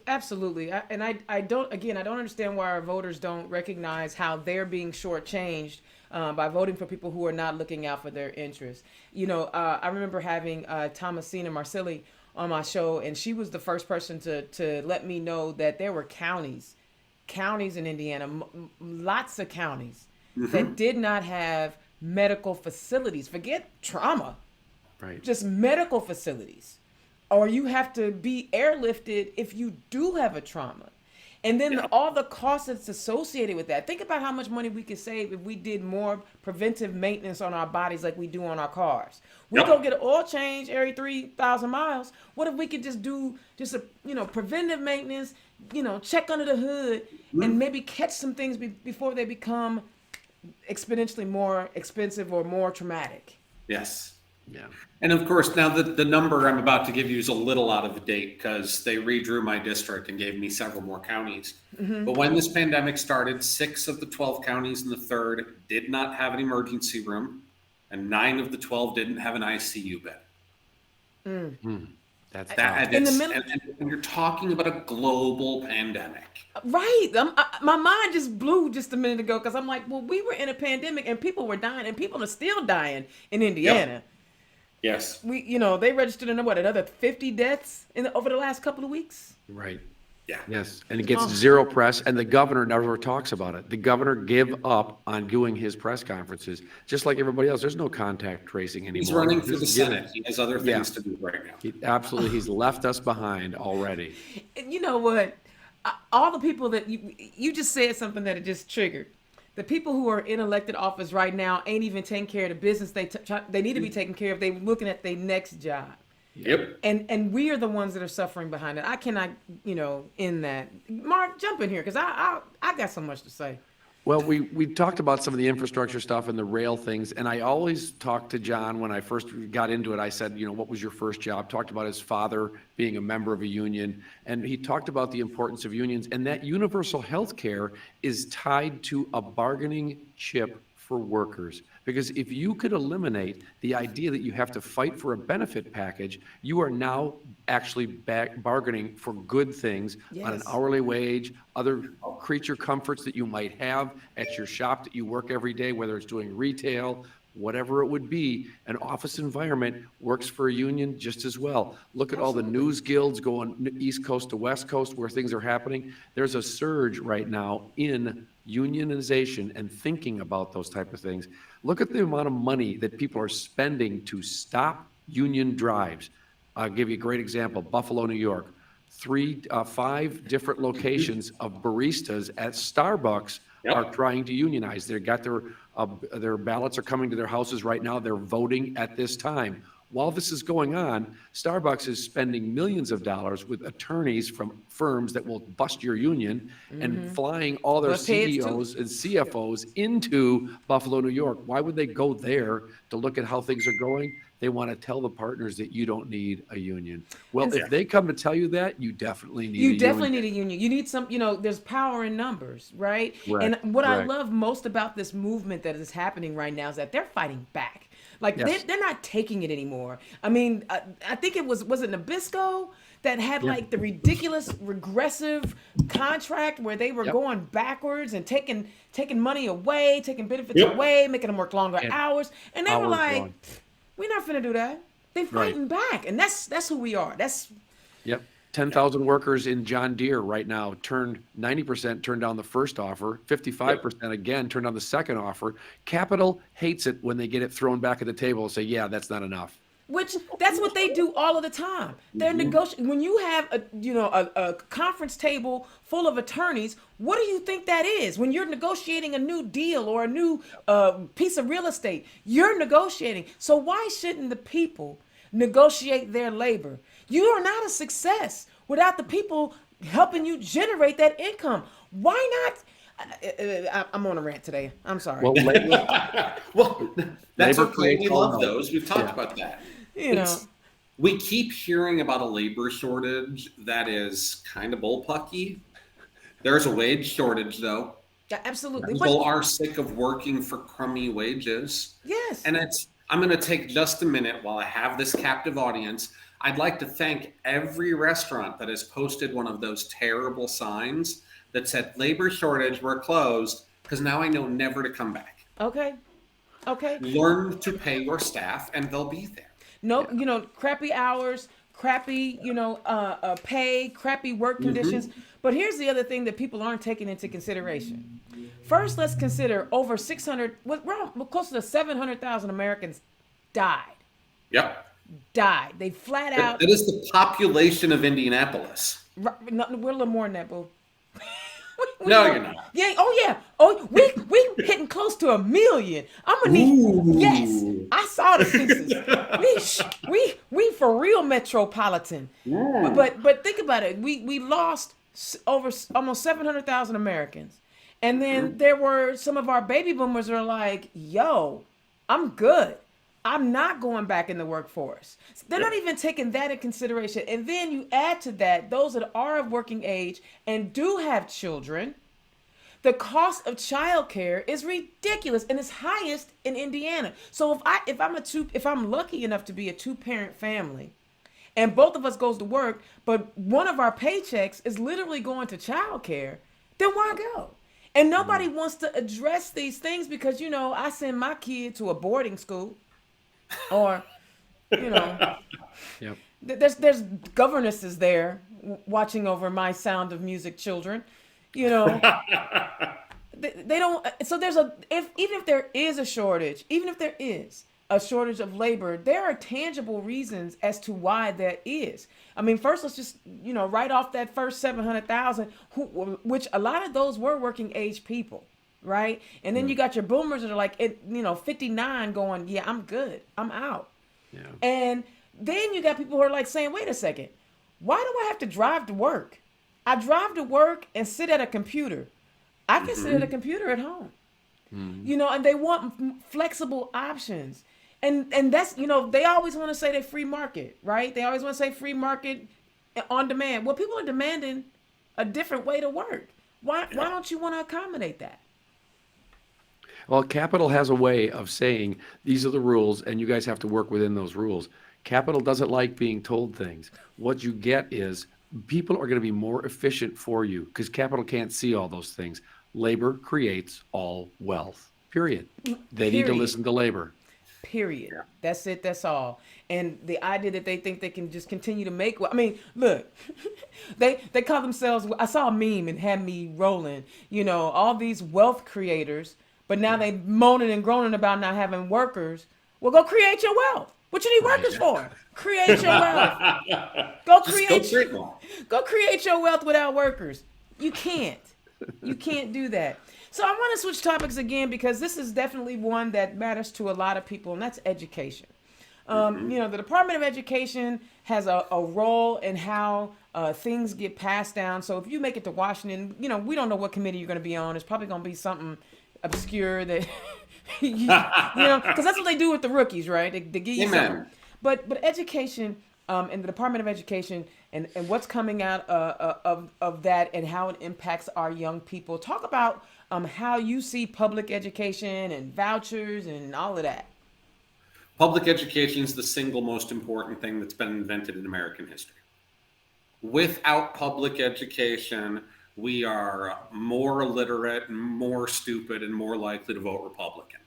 Absolutely. I don't understand why our voters don't recognize how they're being shortchanged by voting for people who are not looking out for their interests. You know, I remember having Thomasina Marcelli on my show, and she was the first person to let me know that there were counties in Indiana, lots of counties that did not have medical facilities. Forget trauma. Right. Just medical facilities. Or you have to be airlifted if you do have a trauma. And then all the costs that's associated with that. Think about how much money we could save if we did more preventive maintenance on our bodies like we do on our cars. We go get an oil change every 3,000 miles. What if we could just do a preventive maintenance, check under the hood and maybe catch some things before they become exponentially more expensive or more traumatic? Yes. Yeah. And of course, now the number I'm about to give you is a little out of date because they redrew my district and gave me several more counties. Mm-hmm. But when this pandemic started, 6 of the 12 counties in the 3rd did not have an emergency room, and 9 of the 12 didn't have an ICU bed. That's that. And you're talking about a global pandemic. Right. My mind just blew just a minute ago because I'm like, well, we were in a pandemic and people were dying and people are still dying in Indiana. Yep. Yes. They registered another 50 deaths over the last couple of weeks. Right. Yeah. Yes. And it gets zero press, and the governor never talks about it. The governor gave up on doing his press conferences, just like everybody else. There's no contact tracing anymore. He's running for the Senate. He has other things to do right now. He's left us behind already. And you know what? All the people that you just said something that it just triggered. The people who are in elected office right now ain't even taking care of the business they need to be taking care of. They're looking at their next job. Yep. And we are the ones that are suffering behind it. I cannot, end that. Mark, jump in here because I got so much to say. Well, we talked about some of the infrastructure stuff and the rail things, and I always talked to John when I first got into it. I said, what was your first job? Talked about his father being a member of a union, and he talked about the importance of unions, and that universal health care is tied to a bargaining chip for workers. Because if you could eliminate the idea that you have to fight for a benefit package, you are now actually bargaining for good things on an Yes. hourly wage, other creature comforts that you might have at your shop that you work every day, whether it's doing retail, whatever it would be. An office environment works for a union just as well. Look at all the news guilds going East Coast to West Coast where things are happening. There's a surge right now in unionization and thinking about those type of things. Look at the amount of money that people are spending to stop union drives. I'll give you a great example. Buffalo, New York. 5 different locations of baristas at Starbucks are trying to unionize. They've got their ballots are coming to their houses right now. They're voting at this time. While this is going on, Starbucks is spending millions of dollars with attorneys from firms that will bust your union and flying all their But pay it CEOs and CFOs into Buffalo, New York. Why would they go there to look at how things are going? They want to tell the partners that you don't need a union. Well, if they come to tell you that, you definitely need a union. You definitely need a union. You need some, there's power in numbers, right? Correct, And what I correct. love most about this movement that is happening right now is that they're fighting back. Like Yes. they're not taking it anymore. I mean, I think it was it Nabisco that had like the ridiculous regressive contract where they were going backwards and taking money away, taking benefits away, making them work longer And hours, and they were hours like, long. "We're not finna do that." They fighting back, and that's who we are. That's Yep. 10,000 workers in John Deere right now 90% turned down the first offer, 55% again turned down the second offer. Capital hates it when they get it thrown back at the table and say, yeah, that's not enough. Which that's what they do all of the time. They're negotiating. When you have a conference table full of attorneys, what do you think that is? When you're negotiating a new deal or a new piece of real estate, you're negotiating. So why shouldn't the people negotiate their labor? You are not a success without the people helping you generate that income. Why not? I'm on a rant today. I'm sorry. Well, Well, that's Labor okay. creates We all love knowledge. those. We've talked about that. We keep hearing about a labor shortage that is kind of bullpucky. There's a wage shortage, though. Yeah, absolutely. People are sick of working for crummy wages. Yes. And I'm going to take just a minute while I have this captive audience. I'd like to thank every restaurant that has posted one of those terrible signs that said labor shortage, we're closed, because now I know never to come back. Okay. Learn to pay your staff and they'll be there. No, crappy hours, crappy, pay, crappy work conditions. But here's the other thing that people aren't taking into consideration. First, let's consider over 600, we're close to 700,000 Americans died. Yep. They flat out. That is the population of Indianapolis. No, we're a little more than that, boo. No, you're not. Yeah. Oh, yeah. Oh, we hitting close to 1 million. I'm gonna need. Yes, I saw the census. we for real metropolitan. But think about it. We lost over almost 700,000 Americans, and then there were some of our baby boomers that are like, "Yo, I'm good. I'm not going back in the workforce." So they're not even taking that in consideration. And then you add to that those that are of working age and do have children. The cost of childcare is ridiculous and it's highest in Indiana. So if I'm lucky enough to be a 2-parent family and both of us goes to work, but one of our paychecks is literally going to childcare, then why go? And nobody wants to address these things because, I send my kid to a boarding school. Or, Yep. there's governesses there watching over my Sound of Music children, they don't. So even if there is a shortage, of labor, there are tangible reasons as to why that is. I mean, first let's just write off that first 700,000, which a lot of those were working age people. Right. And then you got your boomers that are like, 59 going, yeah, I'm good. I'm out. Yeah. And then you got people who are like saying, wait a second, why do I have to drive to work? I drive to work and sit at a computer. I can sit at a computer at home. You know, and they want flexible options. And that's, you know, they always want to say they're free market, right? They always want to say free market on demand. Well, people are demanding a different way to work. Why don't you want to accommodate that? Well, Capitol has a way of saying, these are the rules, and you guys have to work within those rules. Capitol doesn't like being told things. What you get is people are going to be more efficient for you because Capitol can't see all those things. Labor creates all wealth, period. They need to Period. listen to labor. Period. That's it. That's all. And the idea that they think they can just continue to make, I mean, look, they call themselves, I saw a meme and had me rolling, you know, all these wealth creators, but now they moaning and groaning about not having workers. Well, go create your wealth. What you need workers for? Create your wealth. Go create, go create your wealth without workers. You can't. You can't do that. So I want to switch topics again because this is definitely one that matters to a lot of people, and that's education. You know, the Department of Education has a role in how things get passed down. So if you make it to Washington, you know, we don't know what committee you're going to be on. It's probably going to be something obscure that, you know, because that's what they do with the rookies, right? They give you something. But education and the Department of Education and what's coming out of that and how it impacts our young people. Talk about how you see public education and vouchers and all of that. Public education is the single most important thing that's been invented in American history. Without public education, we are more illiterate and more stupid and more likely to vote Republican.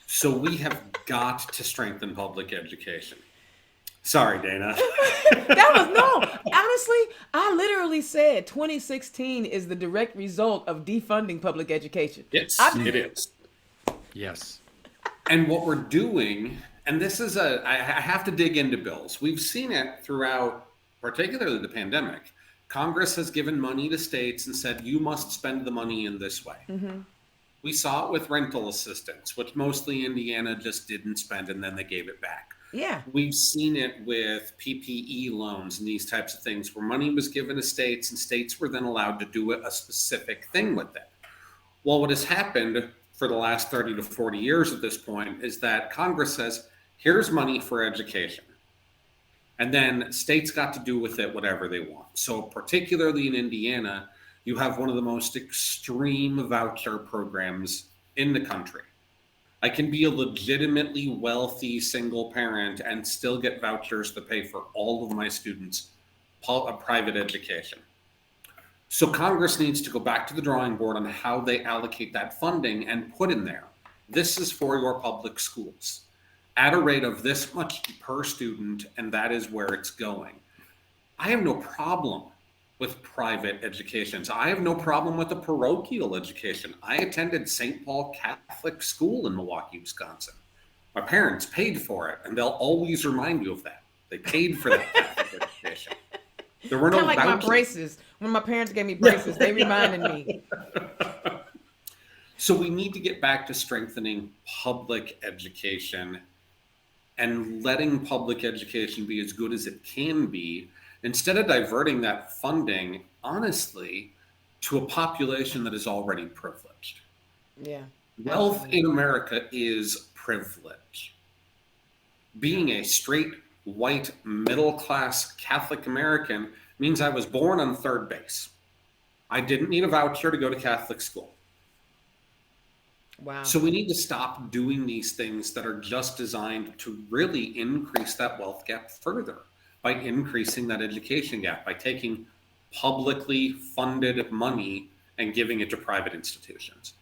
So we have got to strengthen public education. Sorry, Dana. That was no. Honestly, I literally said 2016 is the direct result of defunding public education. Yes, it is. Yes. And what we're doing, and this is I have to dig into bills. We've seen it throughout, particularly the pandemic. Congress has given money to states and said, you must spend the money in this way. Mm-hmm. We saw it with rental assistance, which mostly Indiana just didn't spend and then they gave it back. Yeah. We've seen it with PPE loans and these types of things where money was given to states and states were then allowed to do a specific thing with it. Well, what has happened for the last 30 to 40 years at this point is that Congress says, here's money for education. And then states got to do with it whatever they want. So particularly in Indiana, you have one of the most extreme voucher programs in the country. I can be a legitimately wealthy single parent and still get vouchers to pay for all of my students' private education. So Congress needs to go back to the drawing board on how they allocate that funding and put in there, this is for your public schools at a rate of this much per student, and that is where it's going. I have no problem with private educations. I have no problem with a parochial education. I attended St. Paul Catholic School in Milwaukee, Wisconsin. My parents paid for it, and they'll always remind you of that. They paid for that Catholic education. There were no kind of like vouchers. my braces. When my parents gave me braces, they reminded me. So we need to get back to strengthening public education and letting public education be as good as it can be, instead of diverting that funding, honestly, to a population that is already privileged. Yeah. Wealth in America is privilege. Being a straight, white, middle-class Catholic American means I was born on third base. I didn't need a voucher to go to Catholic school. Wow. So we need to stop doing these things that are just designed to really increase that wealth gap further by increasing that education gap, by taking publicly funded money and giving it to private institutions.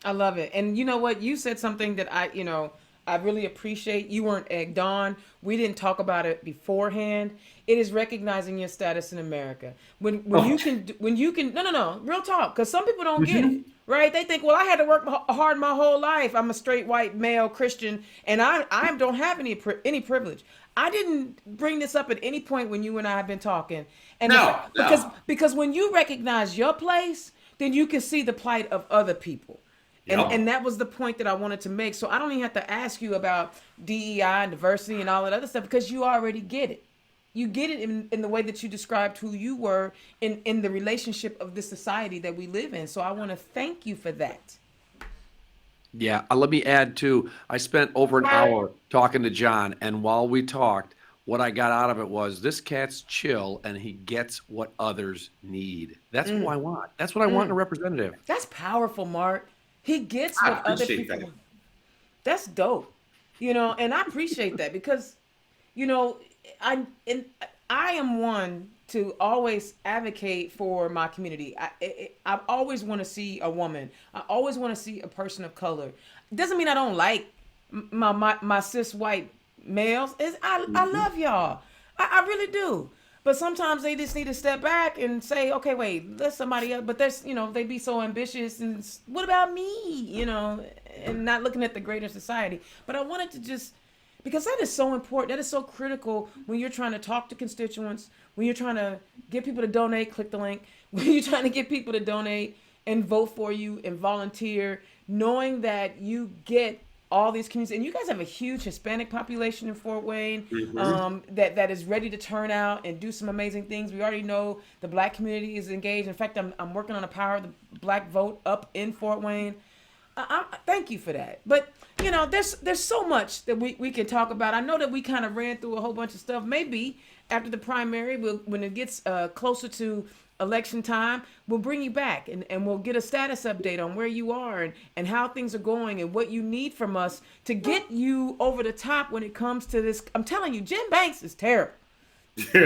I love it. And you know what? You said something that I really appreciate. You weren't egged on. We didn't talk about it beforehand. It is recognizing your status in America. When you can, no, real talk. Because some people don't get it, right? They think, well, I had to work hard my whole life. I'm a straight white male Christian, and I don't have any privilege. I didn't bring this up at any point when you and I have been talking. And because when you recognize your place, then you can see the plight of other people. And that was the point that I wanted to make. So I don't even have to ask you about DEI and diversity and all that other stuff because you already get it. you get it in the way that you described who you were in the relationship of this society that we live in. So I want to thank you for that. Yeah, let me add too. I spent over an hour talking to John, and while we talked, what I got out of it was this cat's chill and he gets what others need. That's what I want. That's what I want in a representative. That's powerful, Mark. He gets I what other appreciate people that. want. That's dope. And I appreciate that because, you know, and I am one to always advocate for my community. I always want to see a woman. I always want to see a person of color. Doesn't mean I don't like my cis white males. I love y'all. I really do. But sometimes they just need to step back and say, okay, wait, let somebody else. But they be so ambitious and what about me? And not looking at the greater society. But I wanted to just, because that is so important. That is so critical when you're trying to talk to constituents, when you're trying to get people to donate, click the link, when you're trying to get people to donate and vote for you and volunteer, knowing that you get all these communities, and you guys have a huge Hispanic population in Fort Wayne, that is ready to turn out and do some amazing things. We already know the Black community is engaged. In fact, I'm working on a Power of the Black Vote up in Fort Wayne. Thank you for that. But there's so much that we can talk about. I know that we kind of ran through a whole bunch of stuff. Maybe after the primary, when it gets closer to election time, we'll bring you back and we'll get a status update on where you are and how things are going and what you need from us to get you over the top when it comes to this. I'm telling you, Jim Banks is terrible. He's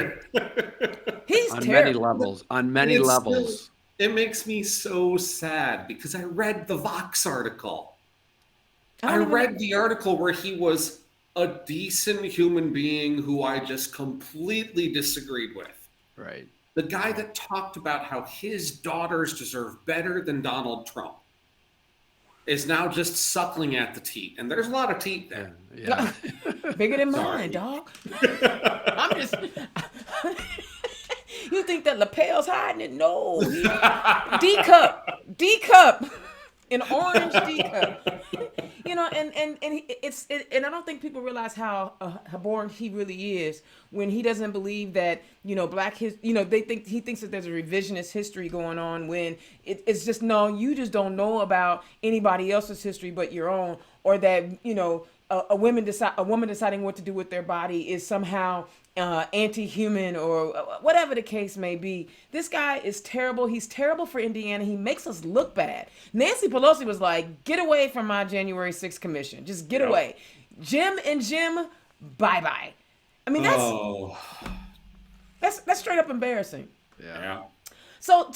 On terrible. many levels. On many It's levels. It makes me so sad because I read the Vox article. I read the article where he was a decent human being who I just completely disagreed with. Right. The guy that talked about how his daughters deserve better than Donald Trump is now just suckling at the teat. And there's a lot of teat there. Yeah. Bigger than Sorry. mine, dog. I'm just. You think that lapel's hiding it? No. D cup, an orange D cup. And I don't think people realize how born he really is when he doesn't believe that they think he thinks that there's a revisionist history going on when it's just no, you just don't know about anybody else's history but your own, or that a woman deciding what to do with their body is somehow anti-human or whatever the case may be. This guy is terrible. He's terrible for Indiana. He makes us look bad. Nancy Pelosi was like, get away from my January 6th commission. Just get away. Jim, bye-bye. I mean, that's straight up embarrassing. Yeah. So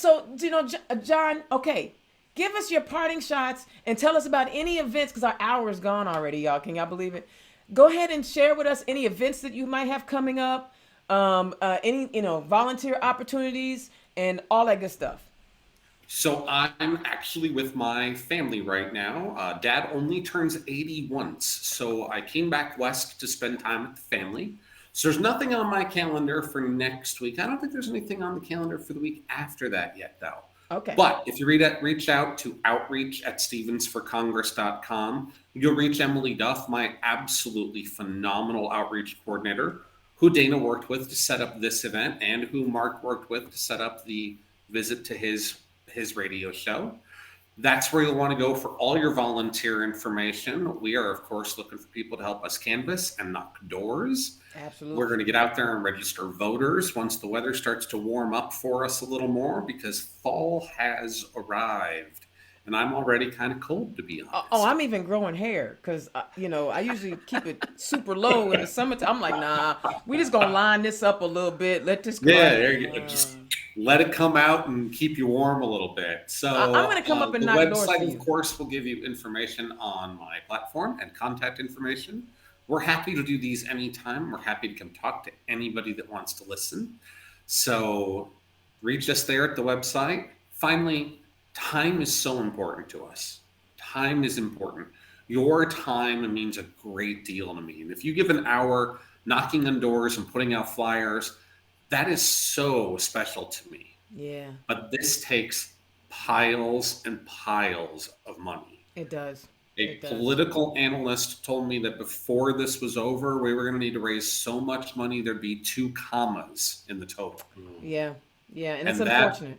John, okay, give us your parting shots and tell us about any events, because our hour is gone already, y'all. Can y'all believe it? Go ahead and share with us any events that you might have coming up, any volunteer opportunities and all that good stuff. So I'm actually with my family right now. Dad only turns 80 once, so I came back west to spend time with the family. So there's nothing on my calendar for next week. I don't think there's anything on the calendar for the week after that yet, though. Okay. But if you reach out to outreach@stevensforcongress.com, you'll reach Emily Duff, my absolutely phenomenal outreach coordinator, who Dana worked with to set up this event and who Mark worked with to set up the visit to his radio show. That's where you'll want to go for all your volunteer information. We are, of course, looking for people to help us canvass and knock doors. Absolutely. We're going to get out there and register voters once the weather starts to warm up for us a little more, because fall has arrived. And I'm already kind of cold, to be honest. Oh, I'm even growing hair because, I usually keep it super low in the summertime. I'm like, nah, we just going to line this up a little bit. Let this go. Yeah, there you go. Just let it come out and keep you warm a little bit. So I'm going to come up and knock doors for the you. website, of course, will give you information on my platform and contact information. We're happy to do these anytime. We're happy to come talk to anybody that wants to listen. So reach us there at the website. Finally, time is so important to us. Time is important. Your time means a great deal to me. And if you give an hour knocking on doors and putting out flyers, that is so special to me. Yeah. But this takes piles and piles of money. It does. A It does. political analyst told me that before this was over, we were going to need to raise so much money there'd be 2 commas in the total. Yeah. Yeah. And it's And that unfortunate.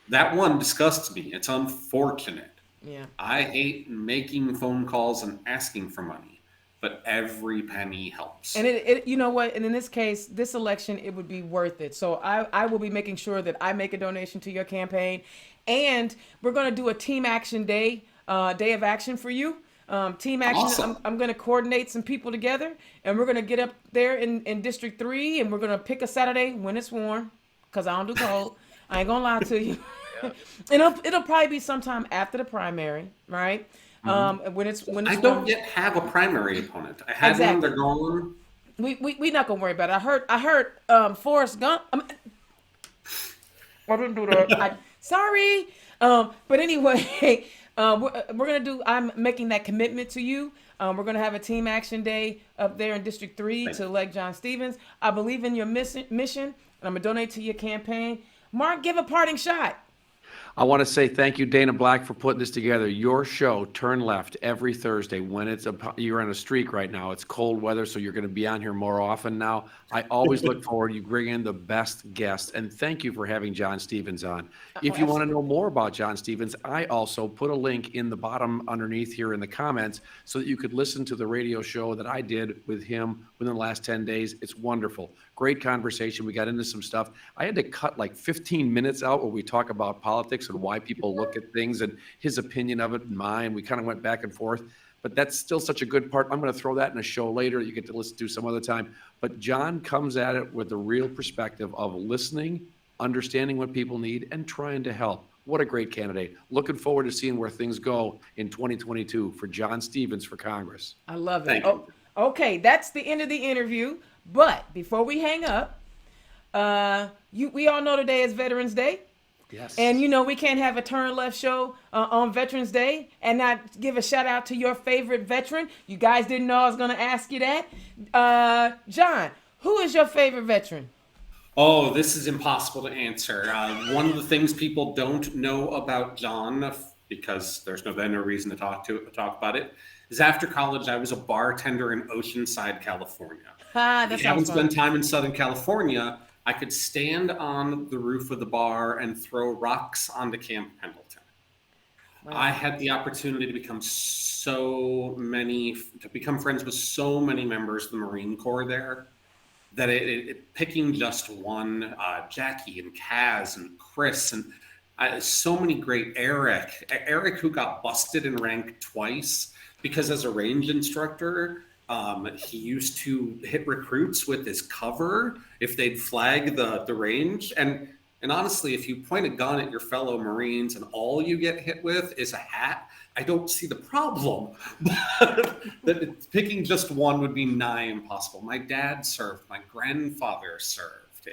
that one disgusts me. It's unfortunate. Yeah. I hate making phone calls and asking for money, but every penny helps. And it, you know what? And in this case, this election, it would be worth it. So I will be making sure that I make a donation to your campaign, and we're going to do a team action day, day of action for you. Team action. Awesome. I'm going to coordinate some people together, and we're going to get up there in District 3, and we're going to pick a Saturday when it's warm, because I don't do cold. I ain't going to lie to you. And it'll probably be sometime after the primary, right? When it's I warm. don't yet have a primary opponent. I had one, Exactly. they're gone. We not gonna worry about it. I heard Forrest Gump. I didn't do that. Sorry. But anyway, we're gonna do. I'm making that commitment to you. We're gonna have a team action day up there in District 3 Thank to you. elect John Stevens. I believe in your mission, and I'm gonna donate to your campaign. Mark, give a parting shot. I want to say thank you, Dana Black, for putting this together. Your show, Turn Left, every Thursday when you're on a streak right now. It's cold weather, so you're going to be on here more often now. I always look forward. You bring in the best guests, and thank you for having John Stevens on. If you want to know more about John Stevens, I also put a link in the bottom underneath here in the comments so that you could listen to the radio show that I did with him within the last 10 days. It's wonderful. Great conversation. We got into some stuff. I had to cut like 15 minutes out where we talk about politics and why people look at things and his opinion of it and mine. We kind of went back and forth, but that's still such a good part. I'm going to throw that in a show later that you get to listen to some other time. But John comes at it with the real perspective of listening, understanding what people need, and trying to help. What a great candidate. Looking forward to seeing where things go in 2022 for John Stevens for Congress. I love it. Thank you. Okay, that's the end of the interview. But before we hang up, we all know today is Veterans Day. Yes. And you know we can't have a Turn Left show on Veterans Day and not give a shout out to your favorite veteran. You guys didn't know I was going to ask you that. John, who is your favorite veteran? Oh, this is impossible to answer. One of the things people don't know about John, because there's no reason to talk about it, is after college I was a bartender in Oceanside, California. That If you haven't sounds fun. spent time in Southern California, I could stand on the roof of the bar and throw rocks onto Camp Pendleton. I had the opportunity to become friends with so many members of the Marine Corps there that picking just one, Jackie and Kaz and Chris and so many great Eric who got busted in rank twice because as a range instructor, he used to hit recruits with his cover if they'd flag the range. And honestly, if you point a gun at your fellow Marines and all you get hit with is a hat, I don't see the problem. But picking just one would be nigh impossible. My dad served, my grandfather served.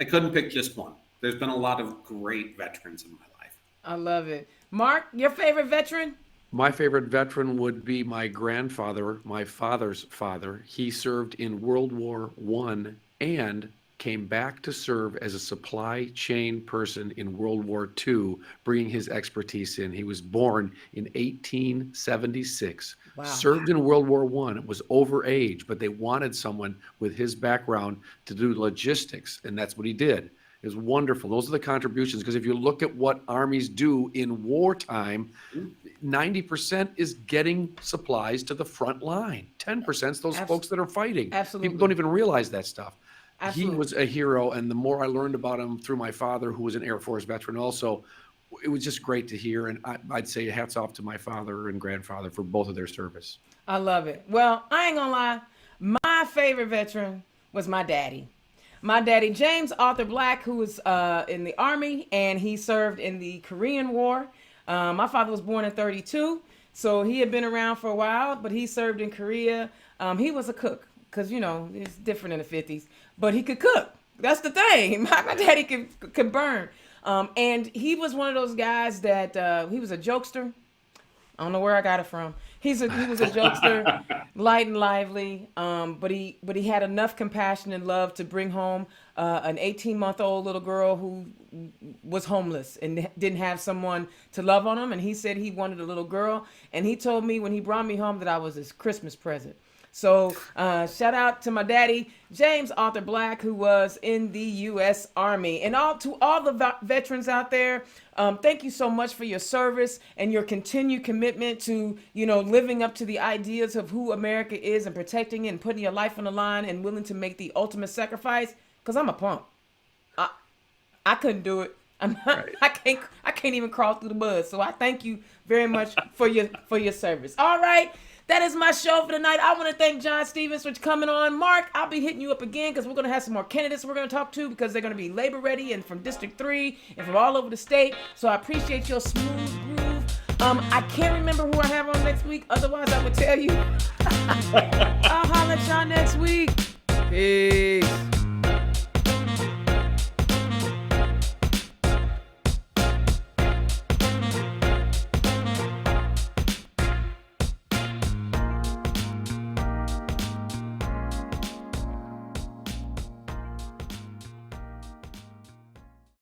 I couldn't pick just one. There's been a lot of great veterans in my life. I love it. Mark, your favorite veteran? My favorite veteran would be my grandfather, my father's father. He served in World War I and came back to serve as a supply chain person in World War II, bringing his expertise in. He was born in 1876, served in World War I, was over age, but they wanted someone with his background to do logistics, and that's what he did. It was wonderful. Those are the contributions, because if you look at what armies do in wartime, 90% is getting supplies to the front line. 10% is those folks that are fighting. Absolutely. People don't even realize that stuff. Absolutely. He was a hero, and the more I learned about him through my father, who was an Air Force veteran also, it was just great to hear, and I'd say hats off to my father and grandfather for both of their service. I love it. Well, I ain't gonna lie. My favorite veteran was my daddy. My daddy, James Arthur Black, who was in the Army, and he served in the Korean War. My father was born in 1932, so he had been around for a while, but he served in Korea. He was a cook, because, you know, it's different in the 50s, but he could cook. That's the thing. My daddy could burn. And he was one of those guys that he was a jokester. I don't know where I got it from. He was a jokester, light and lively, but he had enough compassion and love to bring home an 18-month-old little girl who was homeless and didn't have someone to love on him. And he said he wanted a little girl. And he told me when he brought me home that I was his Christmas present. So shout out to my daddy, James Arthur Black, who was in the U.S. Army. And to all the veterans out there, thank you so much for your service and your continued commitment to, living up to the ideas of who America is and protecting it and putting your life on the line and willing to make the ultimate sacrifice. Because I'm a punk. I couldn't do it. I'm not, right. I can't even crawl through the mud. So I thank you very much for your service. All right. That is my show for tonight. I want to thank John Stevens for coming on. Mark, I'll be hitting you up again because we're going to have some more candidates we're going to talk to because they're going to be labor ready and from District 3 and from all over the state. So I appreciate your smooth groove. I can't remember who I have on next week. Otherwise, I would tell you. I'll holler at y'all next week. Peace.